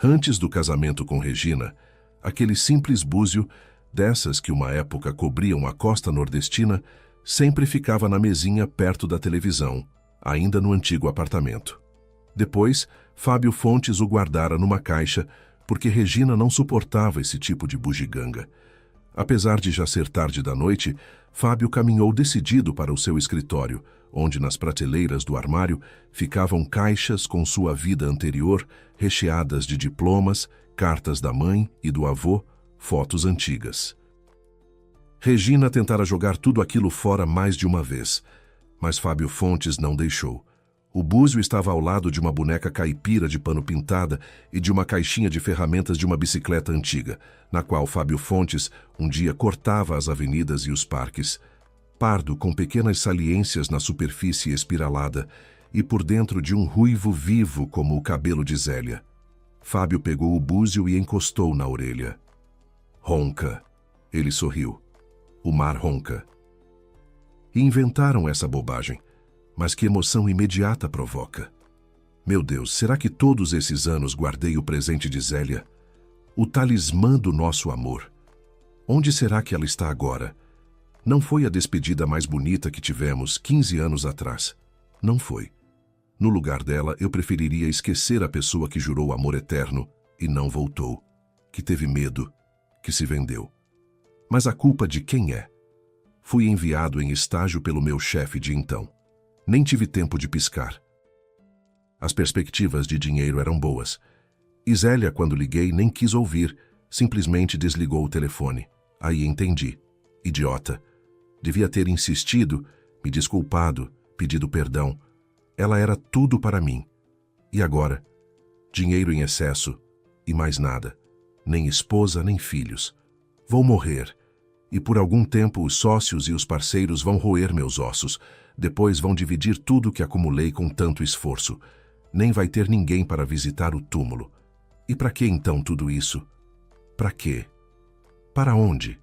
Antes do casamento com Regina, aquele simples búzio dessas que uma época cobriam a costa nordestina, sempre ficava na mesinha perto da televisão, ainda no antigo apartamento. Depois, Fábio Fontes o guardara numa caixa, porque Regina não suportava esse tipo de bugiganga. Apesar de já ser tarde da noite, Fábio caminhou decidido para o seu escritório, onde nas prateleiras do armário ficavam caixas com sua vida anterior, recheadas de diplomas, cartas da mãe e do avô, fotos antigas. Regina tentara jogar tudo aquilo fora mais de uma vez, mas Fábio Fontes não deixou. O búzio estava ao lado de uma boneca caipira de pano pintada e de uma caixinha de ferramentas de uma bicicleta antiga, na qual Fábio Fontes um dia cortava as avenidas e os parques. Pardo com pequenas saliências na superfície espiralada e por dentro de um ruivo vivo como o cabelo de Zélia. Fábio pegou o búzio e encostou na orelha. Ronca. Ele sorriu. O mar ronca. E inventaram essa bobagem. Mas que emoção imediata provoca. Meu Deus, será que todos esses anos guardei o presente de Zélia? O talismã do nosso amor. Onde será que ela está agora? Não foi a despedida mais bonita que tivemos 15 anos atrás. Não foi. No lugar dela, eu preferiria esquecer a pessoa que jurou amor eterno e não voltou, que teve medo, que se vendeu. Mas a culpa de quem é? Fui enviado em estágio pelo meu chefe de então. Nem tive tempo de piscar. As perspectivas de dinheiro eram boas. E Zélia, quando liguei, nem quis ouvir, simplesmente desligou o telefone. Aí entendi. Idiota. Devia ter insistido, me desculpado, pedido perdão. Ela era tudo para mim. E agora? Dinheiro em excesso e mais nada. Nem esposa, nem filhos. Vou morrer. E por algum tempo os sócios e os parceiros vão roer meus ossos. Depois vão dividir tudo que acumulei com tanto esforço. Nem vai ter ninguém para visitar o túmulo. E para que então tudo isso? Para quê? Para onde?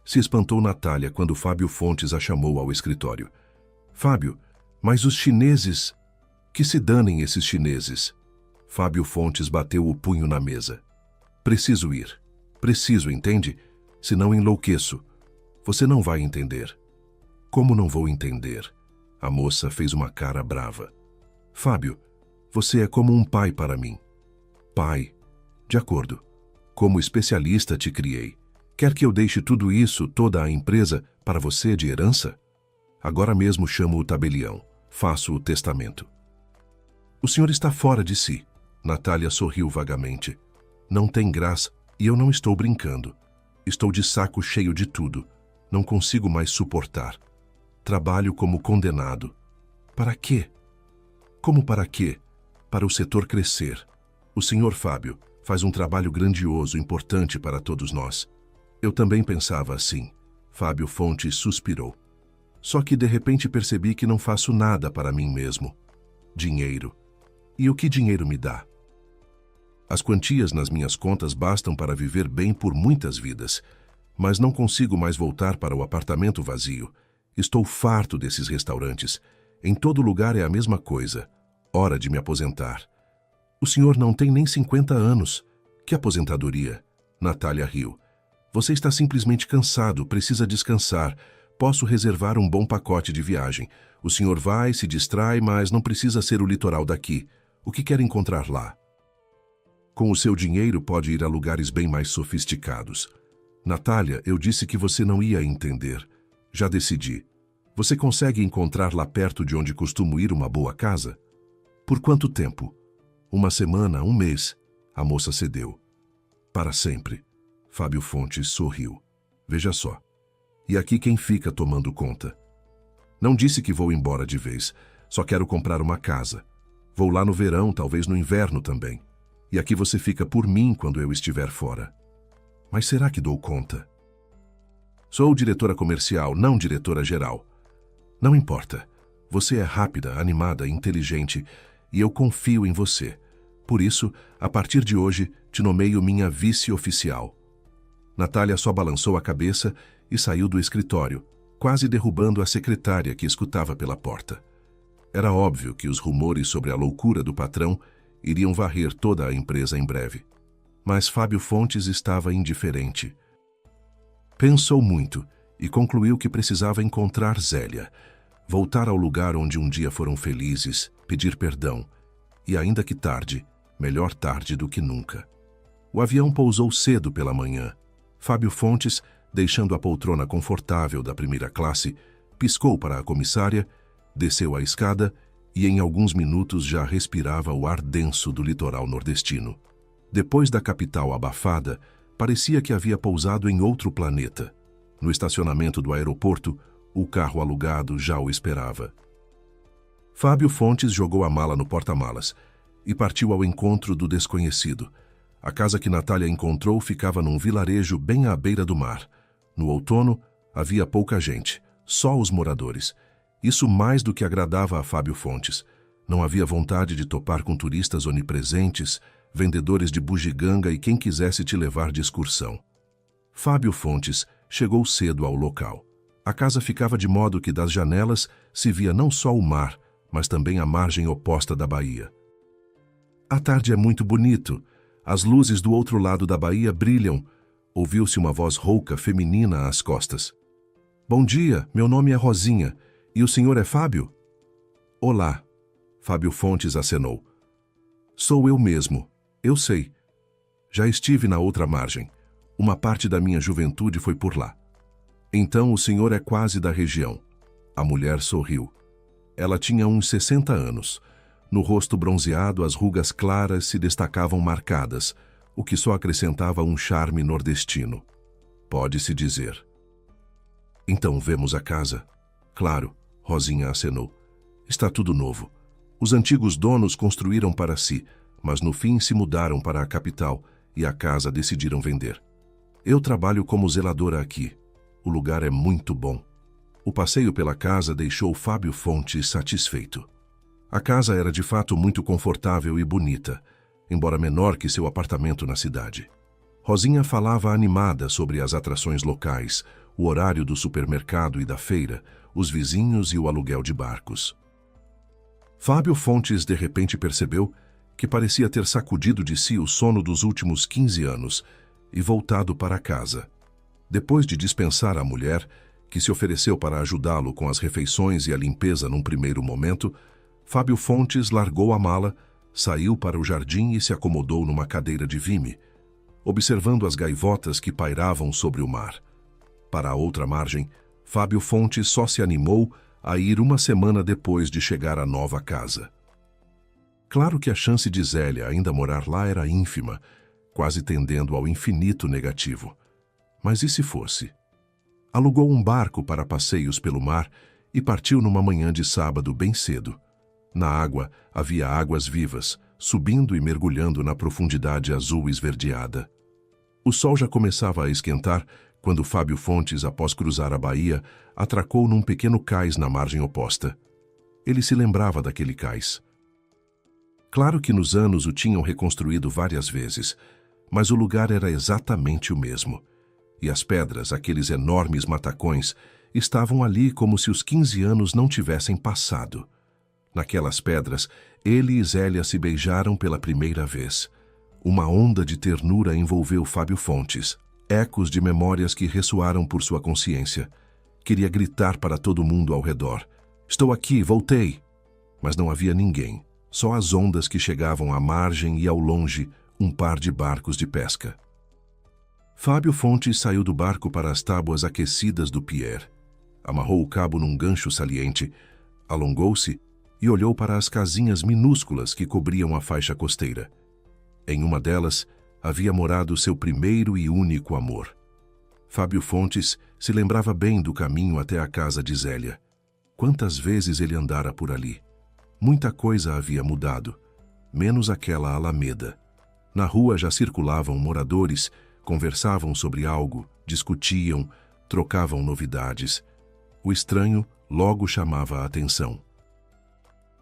Se espantou Natália quando Fábio Fontes a chamou ao escritório. Fábio, mas os chineses... Que se danem esses chineses. Fábio Fontes bateu o punho na mesa. Preciso ir. Preciso, entende? Senão enlouqueço. Você não vai entender. Como não vou entender? A moça fez uma cara brava. Fábio, você é como um pai para mim. Pai. De acordo. Como especialista te criei. Quer que eu deixe tudo isso, toda a empresa, para você de herança? Agora mesmo chamo o tabelião. Faço o testamento. O senhor está fora de si. Natália sorriu vagamente. Não tem graça e eu não estou brincando. Estou de saco cheio de tudo. Não consigo mais suportar. Trabalho como condenado. Para quê? Como para quê? Para o setor crescer. O senhor Fábio faz um trabalho grandioso, importante para todos nós. Eu também pensava assim. Fábio Fontes suspirou. Só que de repente percebi que não faço nada para mim mesmo. Dinheiro. E o que dinheiro me dá? As quantias nas minhas contas bastam para viver bem por muitas vidas, mas não consigo mais voltar para o apartamento vazio. Estou farto desses restaurantes. Em todo lugar é a mesma coisa. Hora de me aposentar. O senhor não tem nem 50 anos. Que aposentadoria? Natália riu. Você está simplesmente cansado, precisa descansar. Posso reservar um bom pacote de viagem. O senhor vai, se distrai, mas não precisa ser o litoral daqui. O que quer encontrar lá? Com o seu dinheiro pode ir a lugares bem mais sofisticados. Natália, eu disse que você não ia entender. Já decidi. Você consegue encontrar lá perto de onde costumo ir uma boa casa? Por quanto tempo? Uma semana, um mês. A moça cedeu. Para sempre. Fábio Fontes sorriu. Veja só. E aqui quem fica tomando conta? Não disse que vou embora de vez. Só quero comprar uma casa. Vou lá no verão, talvez no inverno também. E aqui você fica por mim quando eu estiver fora. Mas será que dou conta? Sou diretora comercial, não diretora geral. Não importa. Você é rápida, animada, inteligente e eu confio em você. Por isso, a partir de hoje, te nomeio minha vice-oficial. Natália só balançou a cabeça e saiu do escritório, quase derrubando a secretária que escutava pela porta. Era óbvio que os rumores sobre a loucura do patrão iriam varrer toda a empresa em breve. Mas Fábio Fontes estava indiferente. Pensou muito e concluiu que precisava encontrar Zélia, voltar ao lugar onde um dia foram felizes, pedir perdão, e ainda que tarde, melhor tarde do que nunca. O avião pousou cedo pela manhã. Fábio Fontes, deixando a poltrona confortável da primeira classe, piscou para a comissária, desceu a escada e em alguns minutos já respirava o ar denso do litoral nordestino. Depois da capital abafada, parecia que havia pousado em outro planeta. No estacionamento do aeroporto, o carro alugado já o esperava. Fábio Fontes jogou a mala no porta-malas e partiu ao encontro do desconhecido. A casa que Natália encontrou ficava num vilarejo bem à beira do mar. No outono, havia pouca gente, só os moradores. Isso mais do que agradava a Fábio Fontes. Não havia vontade de topar com turistas onipresentes, vendedores de bugiganga e quem quisesse te levar de excursão. Fábio Fontes chegou cedo ao local. A casa ficava de modo que das janelas se via não só o mar, mas também a margem oposta da baía. A tarde é muito bonito. As luzes do outro lado da baía brilham. Ouviu-se uma voz rouca feminina às costas. Bom dia, meu nome é Rosinha. E o senhor é Fábio? Olá. Fábio Fontes acenou. Sou eu mesmo. Eu sei. Já estive na outra margem. Uma parte da minha juventude foi por lá. Então o senhor é quase da região. A mulher sorriu. Ela tinha uns 60 anos. No rosto bronzeado, as rugas claras se destacavam marcadas, o que só acrescentava um charme nordestino. Pode-se dizer. Então vemos a casa? Claro, Rosinha acenou. Está tudo novo. Os antigos donos construíram para si, mas no fim se mudaram para a capital e a casa decidiram vender. Eu trabalho como zeladora aqui. O lugar é muito bom. O passeio pela casa deixou Fábio Fontes satisfeito. A casa era de fato muito confortável e bonita, embora menor que seu apartamento na cidade. Rosinha falava animada sobre as atrações locais, o horário do supermercado e da feira, os vizinhos e o aluguel de barcos. Fábio Fontes de repente percebeu que parecia ter sacudido de si o sono dos últimos 15 anos e voltado para casa. Depois de dispensar a mulher, que se ofereceu para ajudá-lo com as refeições e a limpeza num primeiro momento, Fábio Fontes largou a mala, saiu para o jardim e se acomodou numa cadeira de vime, observando as gaivotas que pairavam sobre o mar. Para a outra margem, Fábio Fontes só se animou a ir uma semana depois de chegar à nova casa. Claro que a chance de Zélia ainda morar lá era ínfima, quase tendendo ao infinito negativo. Mas e se fosse? Alugou um barco para passeios pelo mar e partiu numa manhã de sábado bem cedo. Na água havia águas vivas, subindo e mergulhando na profundidade azul esverdeada. O sol já começava a esquentar quando Fábio Fontes, após cruzar a baía, atracou num pequeno cais na margem oposta. Ele se lembrava daquele cais. Claro que nos anos o tinham reconstruído várias vezes, mas o lugar era exatamente o mesmo. E as pedras, aqueles enormes matacões, estavam ali como se os 15 anos não tivessem passado. Naquelas pedras, ele e Zélia se beijaram pela primeira vez. Uma onda de ternura envolveu Fábio Fontes, ecos de memórias que ressoaram por sua consciência. Queria gritar para todo mundo ao redor. Estou aqui, voltei! Mas não havia ninguém, só as ondas que chegavam à margem e ao longe, um par de barcos de pesca. Fábio Fontes saiu do barco para as tábuas aquecidas do pier. Amarrou o cabo num gancho saliente, alongou-se e olhou para as casinhas minúsculas que cobriam a faixa costeira. Em uma delas, havia morado seu primeiro e único amor. Fábio Fontes se lembrava bem do caminho até a casa de Zélia. Quantas vezes ele andara por ali. Muita coisa havia mudado, menos aquela alameda. Na rua já circulavam moradores, conversavam sobre algo, discutiam, trocavam novidades. O estranho logo chamava a atenção.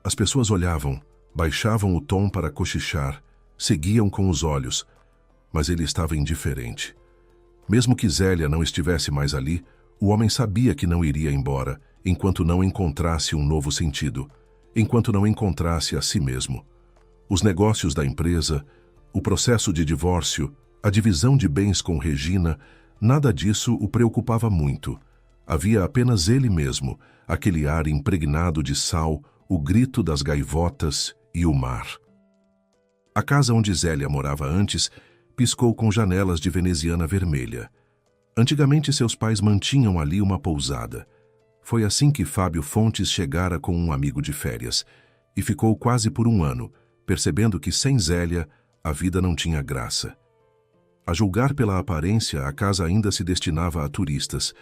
As pessoas olhavam, baixavam o tom para cochichar, seguiam com os olhos, mas ele estava indiferente. Mesmo que Zélia não estivesse mais ali, o homem sabia que não iria embora, enquanto não encontrasse um novo sentido, enquanto não encontrasse a si mesmo. Os negócios da empresa, o processo de divórcio, a divisão de bens com Regina, Nada disso o preocupava muito. Havia apenas ele mesmo, aquele ar impregnado de sal, o grito das gaivotas e o mar. A casa onde Zélia morava antes piscou com janelas de veneziana vermelha. Antigamente seus pais mantinham ali uma pousada. Foi assim que Fábio Fontes chegara com um amigo de férias e ficou quase por um ano, percebendo que sem Zélia a vida não tinha graça. A julgar pela aparência, a casa ainda se destinava a turistas.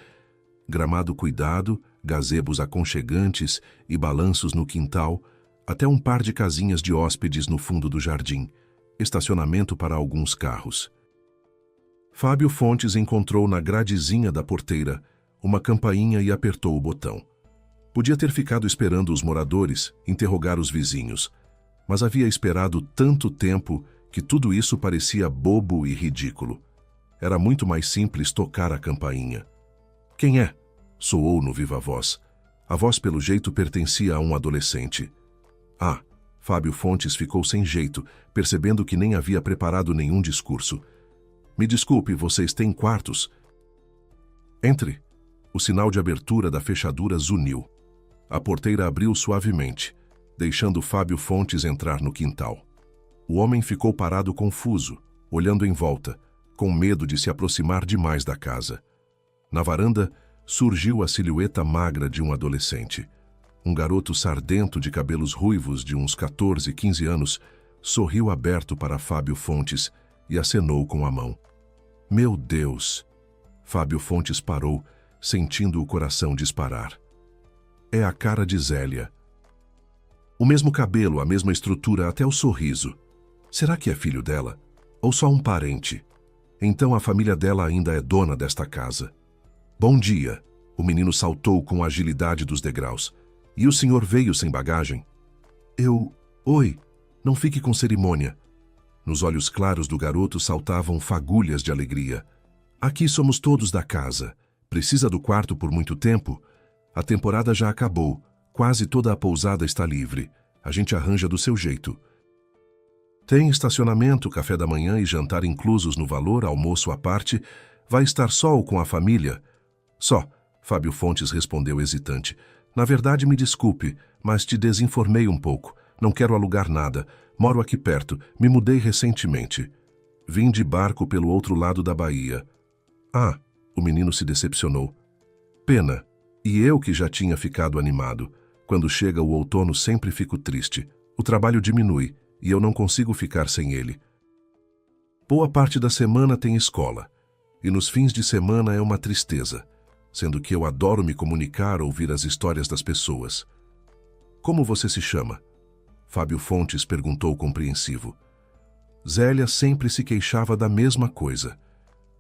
Gramado cuidado, gazebos aconchegantes e balanços no quintal, até um par de casinhas de hóspedes no fundo do jardim, estacionamento para alguns carros. Fábio Fontes encontrou na gradezinha da porteira uma campainha e apertou o botão. Podia ter ficado esperando os moradores, interrogar os vizinhos, mas havia esperado tanto tempo que tudo isso parecia bobo e ridículo. Era muito mais simples tocar a campainha. "Quem é?" soou no viva voz. A voz, pelo jeito, pertencia a um adolescente. "Ah!" Fábio Fontes ficou sem jeito, percebendo que nem havia preparado nenhum discurso. "Me desculpe, vocês têm quartos?" "Entre." O sinal de abertura da fechadura zuniu. A porteira abriu suavemente, deixando Fábio Fontes entrar no quintal. O homem ficou parado confuso, olhando em volta, com medo de se aproximar demais da casa. Na varanda, surgiu a silhueta magra de um adolescente. Um garoto sardento de cabelos ruivos de uns 14, 15 anos sorriu aberto para Fábio Fontes e acenou com a mão. "Meu Deus!" Fábio Fontes parou, sentindo o coração disparar. É a cara de Zélia. O mesmo cabelo, a mesma estrutura, até o sorriso. Será que é filho dela? Ou só um parente? Então a família dela ainda é dona desta casa. "Bom dia!" O menino saltou com a agilidade dos degraus. "E o senhor veio sem bagagem?" Oi, não fique com cerimônia." Nos olhos claros do garoto saltavam fagulhas de alegria. "Aqui somos todos da casa. Precisa do quarto por muito tempo? A temporada já acabou. Quase toda a pousada está livre. A gente arranja do seu jeito. Tem estacionamento, café da manhã e jantar inclusos no valor, almoço à parte. Vai estar só ou com a família?" "Só." Fábio Fontes respondeu hesitante. "Na verdade, me desculpe, mas te desinformei um pouco. Não quero alugar nada. Moro aqui perto. Me mudei recentemente. Vim de barco pelo outro lado da baía." "Ah." O menino se decepcionou. "Pena. E eu que já tinha ficado animado. Quando chega o outono sempre fico triste. O trabalho diminui e eu não consigo ficar sem ele. Boa parte da semana tem escola. E nos fins de semana é uma tristeza, sendo que eu adoro me comunicar, ouvir as histórias das pessoas." "Como você se chama?" Fábio Fontes perguntou compreensivo. Zélia sempre se queixava da mesma coisa.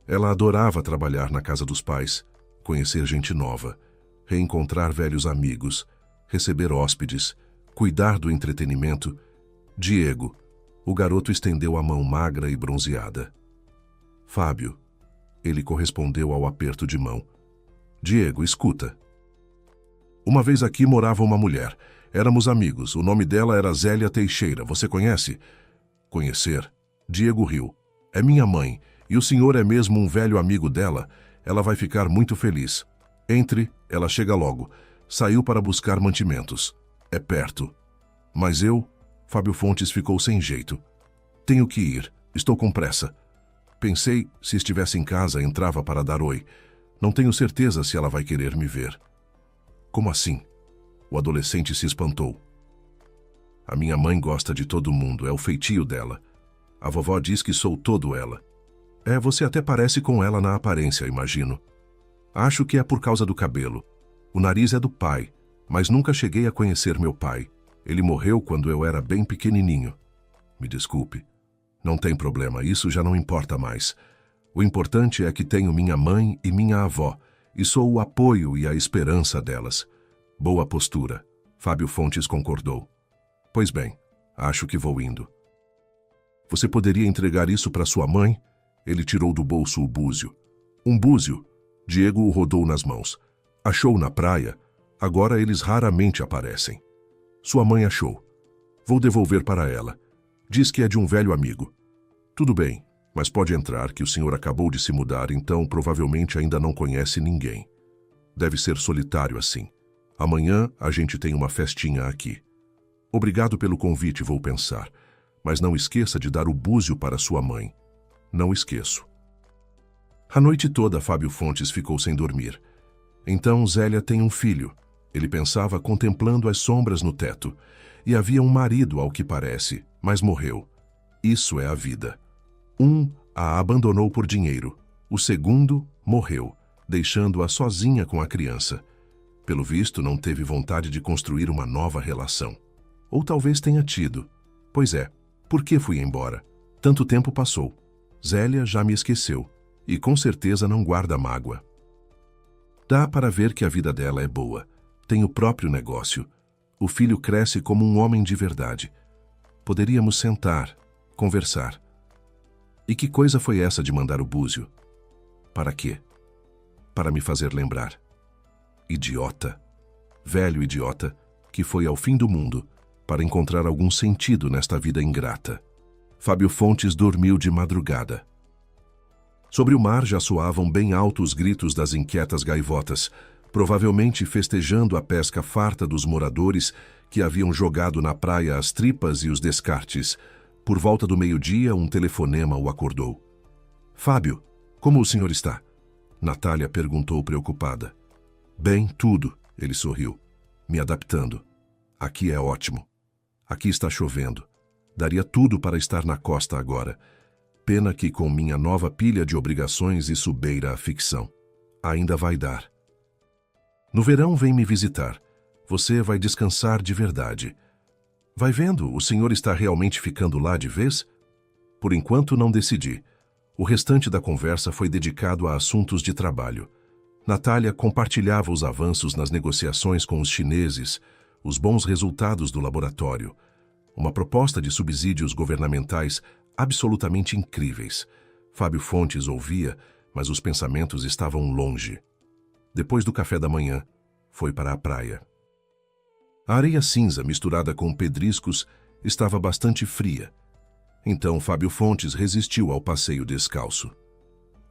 Ela adorava trabalhar na casa dos pais, conhecer gente nova, reencontrar velhos amigos, receber hóspedes, cuidar do entretenimento. "Diego." O garoto estendeu a mão magra e bronzeada. "Fábio." Ele correspondeu ao aperto de mão. "Diego, escuta. Uma vez aqui morava uma mulher. Éramos amigos. O nome dela era Zélia Teixeira. Você conhece?" "Conhecer?" Diego riu. "É minha mãe. E o senhor é mesmo um velho amigo dela. Ela vai ficar muito feliz. Entre, ela chega logo. Saiu para buscar mantimentos. É perto." "Mas eu..." Fábio Fontes ficou sem jeito. "Tenho que ir. Estou com pressa." Pensei, se estivesse em casa, entrava para dar oi. Não tenho certeza se ela vai querer me ver." "Como assim?" O adolescente se espantou. "A minha mãe gosta de todo mundo, é o feitio dela. A vovó diz que sou todo ela." Você até parece com ela na aparência, imagino." "Acho que é por causa do cabelo. O nariz é do pai, mas nunca cheguei a conhecer meu pai. Ele morreu quando eu era bem pequenininho." "Me desculpe." "Não tem problema, isso já não importa mais. O importante é que tenho minha mãe e minha avó, e sou o apoio e a esperança delas." "Boa postura." Fábio Fontes concordou. "Pois bem, acho que vou indo." "Você poderia entregar isso para sua mãe?" Ele tirou do bolso o búzio. "Um búzio?" Diego o rodou nas mãos. "Achou na praia? Agora eles raramente aparecem." "Sua mãe achou. Vou devolver para ela. Diz que é de um velho amigo." "Tudo bem, Mas pode entrar, que o senhor acabou de se mudar, então provavelmente ainda não conhece ninguém. Deve ser solitário assim. Amanhã a gente tem uma festinha aqui. Obrigado pelo convite, vou pensar. Mas não esqueça de dar o búzio para sua mãe. Não esqueço. A noite toda, Fábio Fontes ficou sem dormir. Então Zélia tem um filho. Ele pensava contemplando as sombras no teto. E havia um marido, ao que parece, mas morreu. Isso é a vida. Um a abandonou por dinheiro. O segundo morreu, deixando-a sozinha com a criança. Pelo visto, não teve vontade de construir uma nova relação. Ou talvez tenha tido. Pois é, por que fui embora? Tanto tempo passou. Zélia já me esqueceu. E com certeza não guarda mágoa. Dá para ver que a vida dela é boa. Tem o próprio negócio. O filho cresce como um homem de verdade. Poderíamos sentar, conversar. E que coisa foi essa de mandar o búzio? Para quê? Para me fazer lembrar. Idiota. Velho idiota, que foi ao fim do mundo para encontrar algum sentido nesta vida ingrata. Fábio Fontes dormiu de madrugada. Sobre o mar já soavam bem alto os gritos das inquietas gaivotas, provavelmente festejando a pesca farta dos moradores que haviam jogado na praia as tripas e os descartes. Por volta do meio-dia, um telefonema o acordou. Fábio, como o senhor está? Natália perguntou preocupada. Bem, tudo, ele sorriu, me adaptando. Aqui é ótimo. Aqui está chovendo. Daria tudo para estar na costa agora. Pena que com minha nova pilha de obrigações isso beira a ficção. Ainda vai dar. No verão vem me visitar. Você vai descansar de verdade. Vai vendo, o senhor está realmente ficando lá de vez? Por enquanto não decidi. O restante da conversa foi dedicado a assuntos de trabalho. Natália compartilhava os avanços nas negociações com os chineses, os bons resultados do laboratório, uma proposta de subsídios governamentais absolutamente incríveis. Fábio Fontes ouvia, mas os pensamentos estavam longe. Depois do café da manhã, foi para a praia. A areia cinza, misturada com pedriscos, estava bastante fria. Então Fábio Fontes resistiu ao passeio descalço.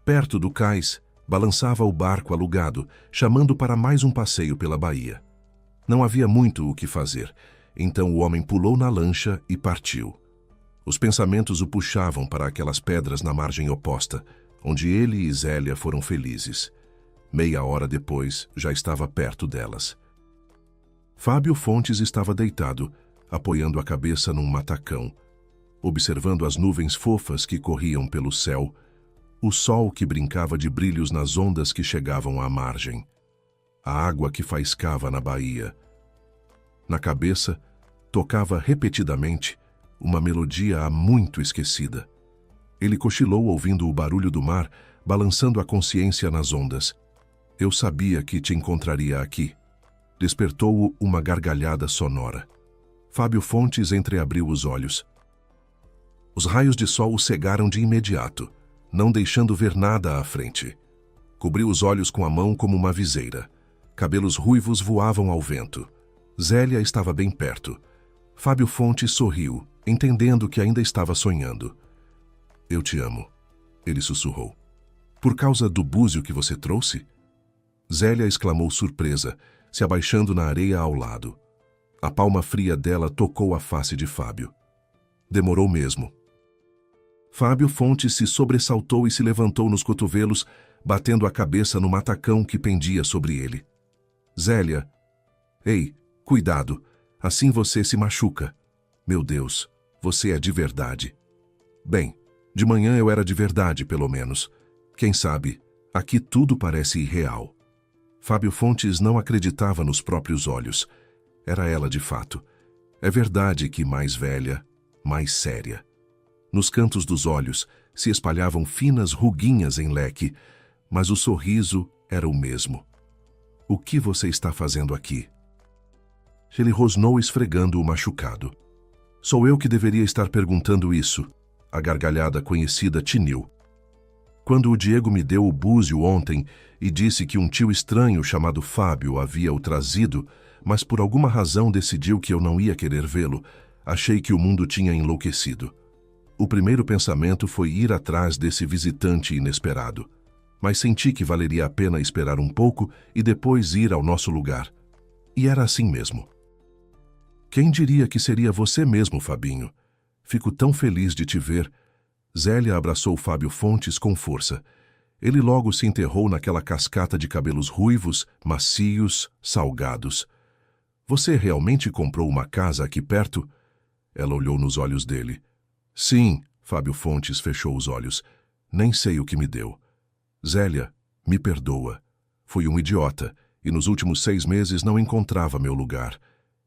Perto do cais, balançava o barco alugado, chamando para mais um passeio pela baía. Não havia muito o que fazer, então o homem pulou na lancha e partiu. Os pensamentos o puxavam para aquelas pedras na margem oposta, onde ele e Zélia foram felizes. Meia hora depois, já estava perto delas. Fábio Fontes estava deitado, apoiando a cabeça num matacão, observando as nuvens fofas que corriam pelo céu, o sol que brincava de brilhos nas ondas que chegavam à margem, a água que faiscava na baía. Na cabeça, tocava repetidamente uma melodia há muito esquecida. Ele cochilou ouvindo o barulho do mar, balançando a consciência nas ondas. Eu sabia que te encontraria aqui. Despertou-o uma gargalhada sonora. Fábio Fontes entreabriu os olhos. Os raios de sol o cegaram de imediato, não deixando ver nada à frente. Cobriu os olhos com a mão como uma viseira. Cabelos ruivos voavam ao vento. Zélia estava bem perto. Fábio Fontes sorriu, entendendo que ainda estava sonhando. Eu te amo, ele sussurrou. Por causa do búzio que você trouxe? Zélia exclamou surpresa, se abaixando na areia ao lado. A palma fria dela tocou a face de Fábio. Demorou mesmo. Fábio Fontes se sobressaltou e se levantou nos cotovelos, batendo a cabeça no matacão que pendia sobre ele. Zélia, ei, cuidado, assim você se machuca. Meu Deus, você é de verdade. Bem, de manhã eu era de verdade, pelo menos. Quem sabe, aqui tudo parece irreal. Fábio Fontes não acreditava nos próprios olhos. Era ela de fato. É verdade que mais velha, mais séria. Nos cantos dos olhos se espalhavam finas ruguinhas em leque, mas o sorriso era o mesmo. O que você está fazendo aqui? Ele rosnou esfregando o machucado. Sou eu que deveria estar perguntando isso. A gargalhada conhecida tiniu. Quando o Diego me deu o búzio ontem e disse que um tio estranho chamado Fábio havia o trazido, mas por alguma razão decidiu que eu não ia querer vê-lo, achei que o mundo tinha enlouquecido. O primeiro pensamento foi ir atrás desse visitante inesperado, mas senti que valeria a pena esperar um pouco e depois ir ao nosso lugar. E era assim mesmo. Quem diria que seria você mesmo, Fabinho? Fico tão feliz de te ver. Zélia abraçou Fábio Fontes com força. Ele logo se enterrou naquela cascata de cabelos ruivos, macios, salgados. Você realmente comprou uma casa aqui perto? Ela olhou nos olhos dele. Sim, Fábio Fontes fechou os olhos. Nem sei o que me deu. Zélia, me perdoa. Fui um idiota e nos últimos 6 meses não encontrava meu lugar.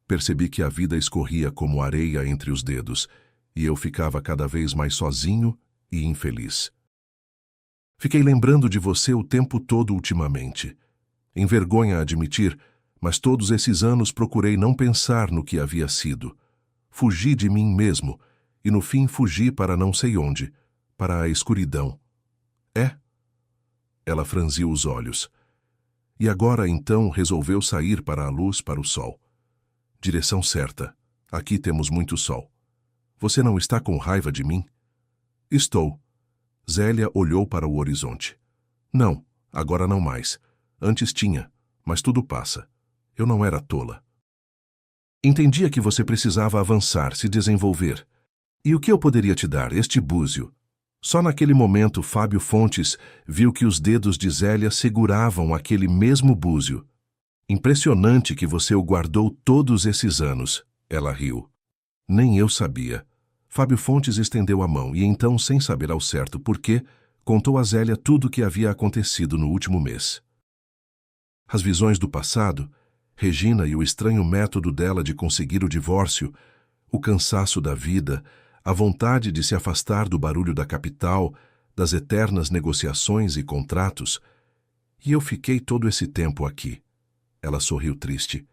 Percebi que a vida escorria como areia entre os dedos e eu ficava cada vez mais sozinho e infeliz. Fiquei lembrando de você o tempo todo ultimamente. Envergonha admitir, mas todos esses anos procurei não pensar no que havia sido. Fugi de mim mesmo e no fim fugi para não sei onde, para a escuridão. É? Ela franziu os olhos. E agora, então, resolveu sair para a luz, para o sol. Direção certa. Aqui temos muito sol. Você não está com raiva de mim? Estou. Zélia olhou para o horizonte. Não, agora não mais. Antes tinha, mas tudo passa. Eu não era tola. Entendia que você precisava avançar, se desenvolver. E o que eu poderia te dar, este búzio? Só naquele momento, Fábio Fontes viu que os dedos de Zélia seguravam aquele mesmo búzio. Impressionante que você o guardou todos esses anos. Ela riu. Nem eu sabia. Fábio Fontes estendeu a mão e então, sem saber ao certo por quê, contou a Zélia tudo o que havia acontecido no último mês. As visões do passado, Regina e o estranho método dela de conseguir o divórcio, o cansaço da vida, a vontade de se afastar do barulho da capital, das eternas negociações e contratos. E eu fiquei todo esse tempo aqui. Ela sorriu triste.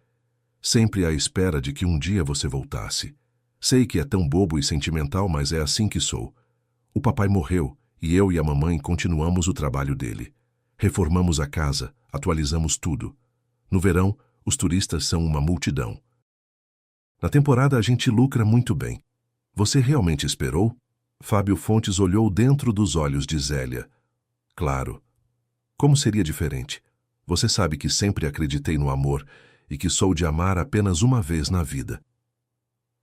Sempre à espera de que um dia você voltasse. Sei que é tão bobo e sentimental, mas é assim que sou. O papai morreu e eu e a mamãe continuamos o trabalho dele. Reformamos a casa, atualizamos tudo. No verão, os turistas são uma multidão. Na temporada a gente lucra muito bem. Você realmente esperou? Fábio Fontes olhou dentro dos olhos de Zélia. Claro. Como seria diferente? Você sabe que sempre acreditei no amor e que sou de amar apenas uma vez na vida.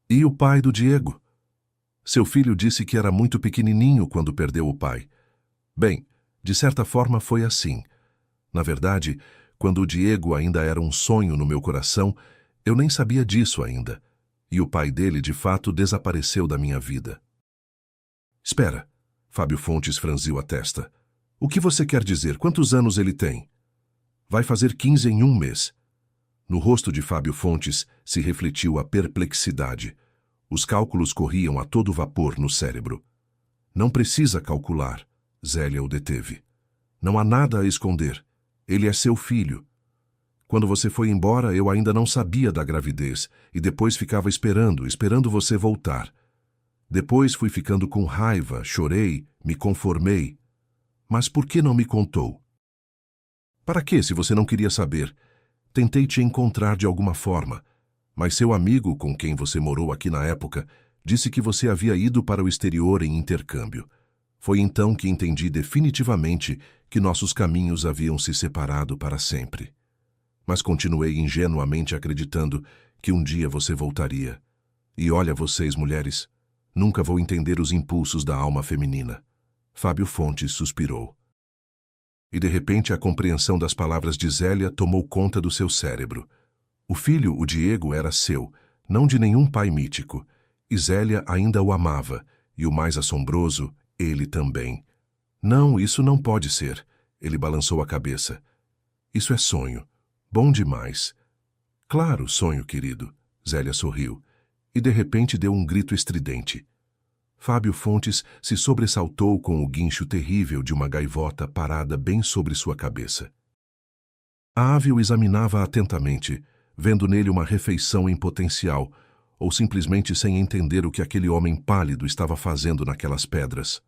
E o pai do Diego? Seu filho disse que era muito pequenininho quando perdeu o pai. Bem, de certa forma foi assim. Na verdade, quando o Diego ainda era um sonho no meu coração, eu nem sabia disso ainda. E o pai dele, de fato, desapareceu da minha vida. Espera, Fábio Fontes franziu a testa. O que você quer dizer? Quantos anos ele tem? Vai fazer 15 em um mês. No rosto de Fábio Fontes se refletiu a perplexidade. Os cálculos corriam a todo vapor no cérebro. Não precisa calcular, Zélia o deteve. Não há nada a esconder. Ele é seu filho. Quando você foi embora, eu ainda não sabia da gravidez e depois ficava esperando você voltar. Depois fui ficando com raiva, chorei, me conformei. Mas por que não me contou? Para quê, se você não queria saber? Tentei te encontrar de alguma forma, mas seu amigo, com quem você morou aqui na época, disse que você havia ido para o exterior em intercâmbio. Foi então que entendi definitivamente que nossos caminhos haviam se separado para sempre. Mas continuei ingenuamente acreditando que um dia você voltaria. E olha vocês, mulheres, nunca vou entender os impulsos da alma feminina. Fábio Fontes suspirou. E de repente a compreensão das palavras de Zélia tomou conta do seu cérebro. O filho, o Diego, era seu, não de nenhum pai mítico. E Zélia ainda o amava, e o mais assombroso, ele também. Não, isso não pode ser. Ele balançou a cabeça. Isso é sonho. Bom demais. Claro, sonho, querido. Zélia sorriu. E de repente deu um grito estridente. Fábio Fontes se sobressaltou com o guincho terrível de uma gaivota parada bem sobre sua cabeça. A ave o examinava atentamente, vendo nele uma refeição em potencial, ou simplesmente sem entender o que aquele homem pálido estava fazendo naquelas pedras.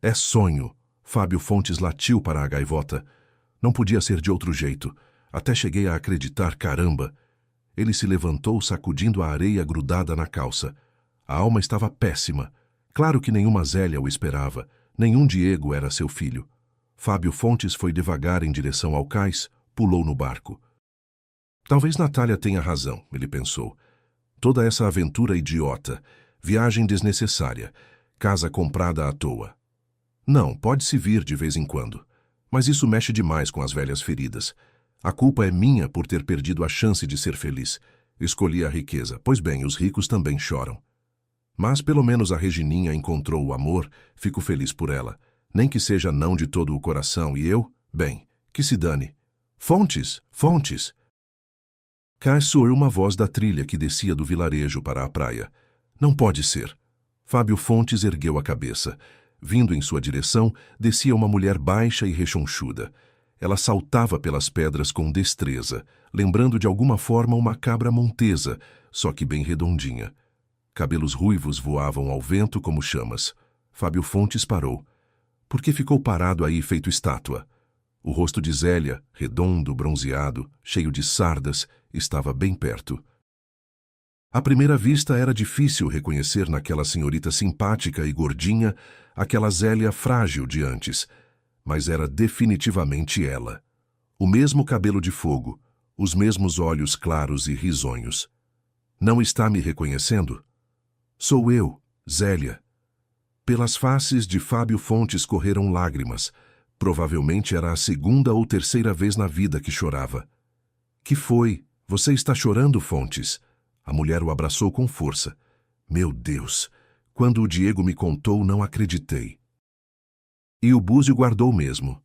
É sonho. Fábio Fontes latiu para a gaivota. Não podia ser de outro jeito. Até cheguei a acreditar, caramba. Ele se levantou sacudindo a areia grudada na calça. A alma estava péssima. Claro que nenhuma Zélia o esperava, nenhum Diego era seu filho. Fábio Fontes foi devagar em direção ao cais, pulou no barco. Talvez Natália tenha razão, ele pensou. Toda essa aventura idiota, viagem desnecessária, casa comprada à toa. Não, pode-se vir de vez em quando. Mas isso mexe demais com as velhas feridas. A culpa é minha por ter perdido a chance de ser feliz. Escolhi a riqueza, pois bem, os ricos também choram. Mas pelo menos a Regininha encontrou o amor, fico feliz por ela. Nem que seja não de todo o coração, e eu, bem, que se dane. Fontes, Fontes! Cá soou uma voz da trilha que descia do vilarejo para a praia. Não pode ser. Fábio Fontes ergueu a cabeça. Vindo em sua direção, descia uma mulher baixa e rechonchuda. Ela saltava pelas pedras com destreza, lembrando de alguma forma uma cabra montesa, só que bem redondinha. Cabelos ruivos voavam ao vento como chamas. Fábio Fontes parou. Por que ficou parado aí feito estátua? O rosto de Zélia, redondo, bronzeado, cheio de sardas, estava bem perto. À primeira vista era difícil reconhecer naquela senhorita simpática e gordinha aquela Zélia frágil de antes, mas era definitivamente ela. O mesmo cabelo de fogo, os mesmos olhos claros e risonhos. Não está me reconhecendo? Sou eu, Zélia. Pelas faces de Fábio Fontes correram lágrimas. Provavelmente era a segunda ou terceira vez na vida que chorava. Que foi? Você está chorando, Fontes? A mulher o abraçou com força. Meu Deus! Quando o Diego me contou, não acreditei. E o Búzio guardou mesmo.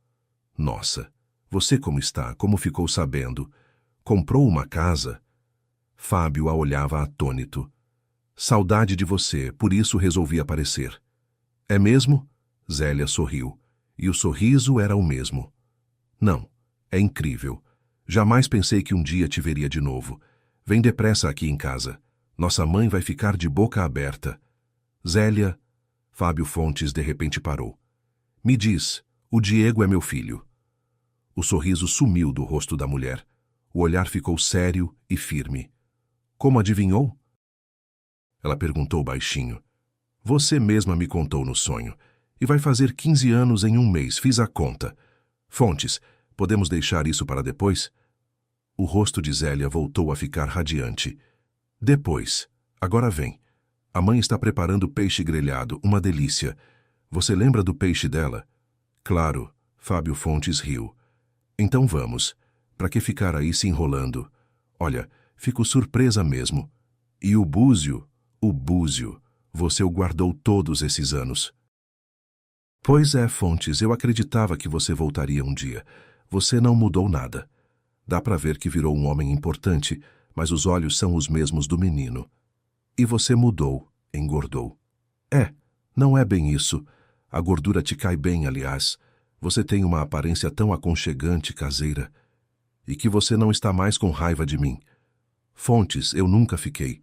Nossa, você como está? Como ficou sabendo? Comprou uma casa? Fábio a olhava atônito. Saudade de você, por isso resolvi aparecer. É mesmo? Zélia sorriu. E o sorriso era o mesmo. Não, é incrível. Jamais pensei que um dia te veria de novo. Vem depressa aqui em casa. Nossa mãe vai ficar de boca aberta. Zélia... Fábio Fontes de repente parou. Me diz, o Diego é meu filho. O sorriso sumiu do rosto da mulher. O olhar ficou sério e firme. Como adivinhou? Ela perguntou baixinho. Você mesma me contou no sonho. E vai fazer 15 anos em um mês, fiz a conta. Fontes, podemos deixar isso para depois? O rosto de Zélia voltou a ficar radiante. Depois. Agora vem. A mãe está preparando peixe grelhado, uma delícia. Você lembra do peixe dela? Claro, Fábio Fontes riu. Então vamos. Para que ficar aí se enrolando? Olha, fico surpresa mesmo. E o Búzio, você o guardou todos esses anos. Pois é, Fontes, eu acreditava que você voltaria um dia. Você não mudou nada. Dá para ver que virou um homem importante, mas os olhos são os mesmos do menino. E você mudou, engordou. Não é bem isso. A gordura te cai bem, aliás. Você tem uma aparência tão aconchegante, caseira. E que você não está mais com raiva de mim. Fontes, eu nunca fiquei.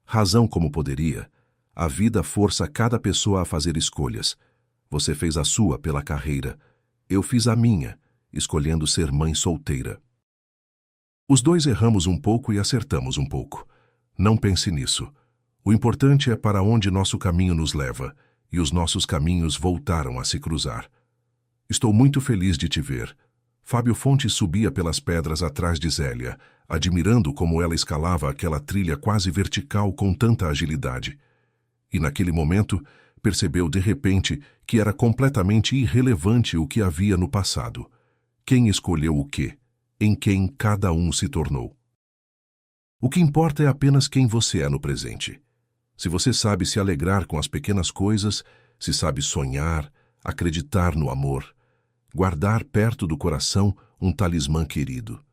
Razão como poderia. A vida força cada pessoa a fazer escolhas. Você fez a sua pela carreira. Eu fiz a minha, escolhendo ser mãe solteira. Os dois erramos um pouco e acertamos um pouco. Não pense nisso. O importante é para onde nosso caminho nos leva, e os nossos caminhos voltaram a se cruzar. Estou muito feliz de te ver. Fábio Fontes subia pelas pedras atrás de Zélia, admirando como ela escalava aquela trilha quase vertical com tanta agilidade. E naquele momento, percebeu de repente que era completamente irrelevante o que havia no passado. Quem escolheu o quê? Em quem cada um se tornou. O que importa é apenas quem você é no presente. Se você sabe se alegrar com as pequenas coisas, se sabe sonhar, acreditar no amor, guardar perto do coração um talismã querido.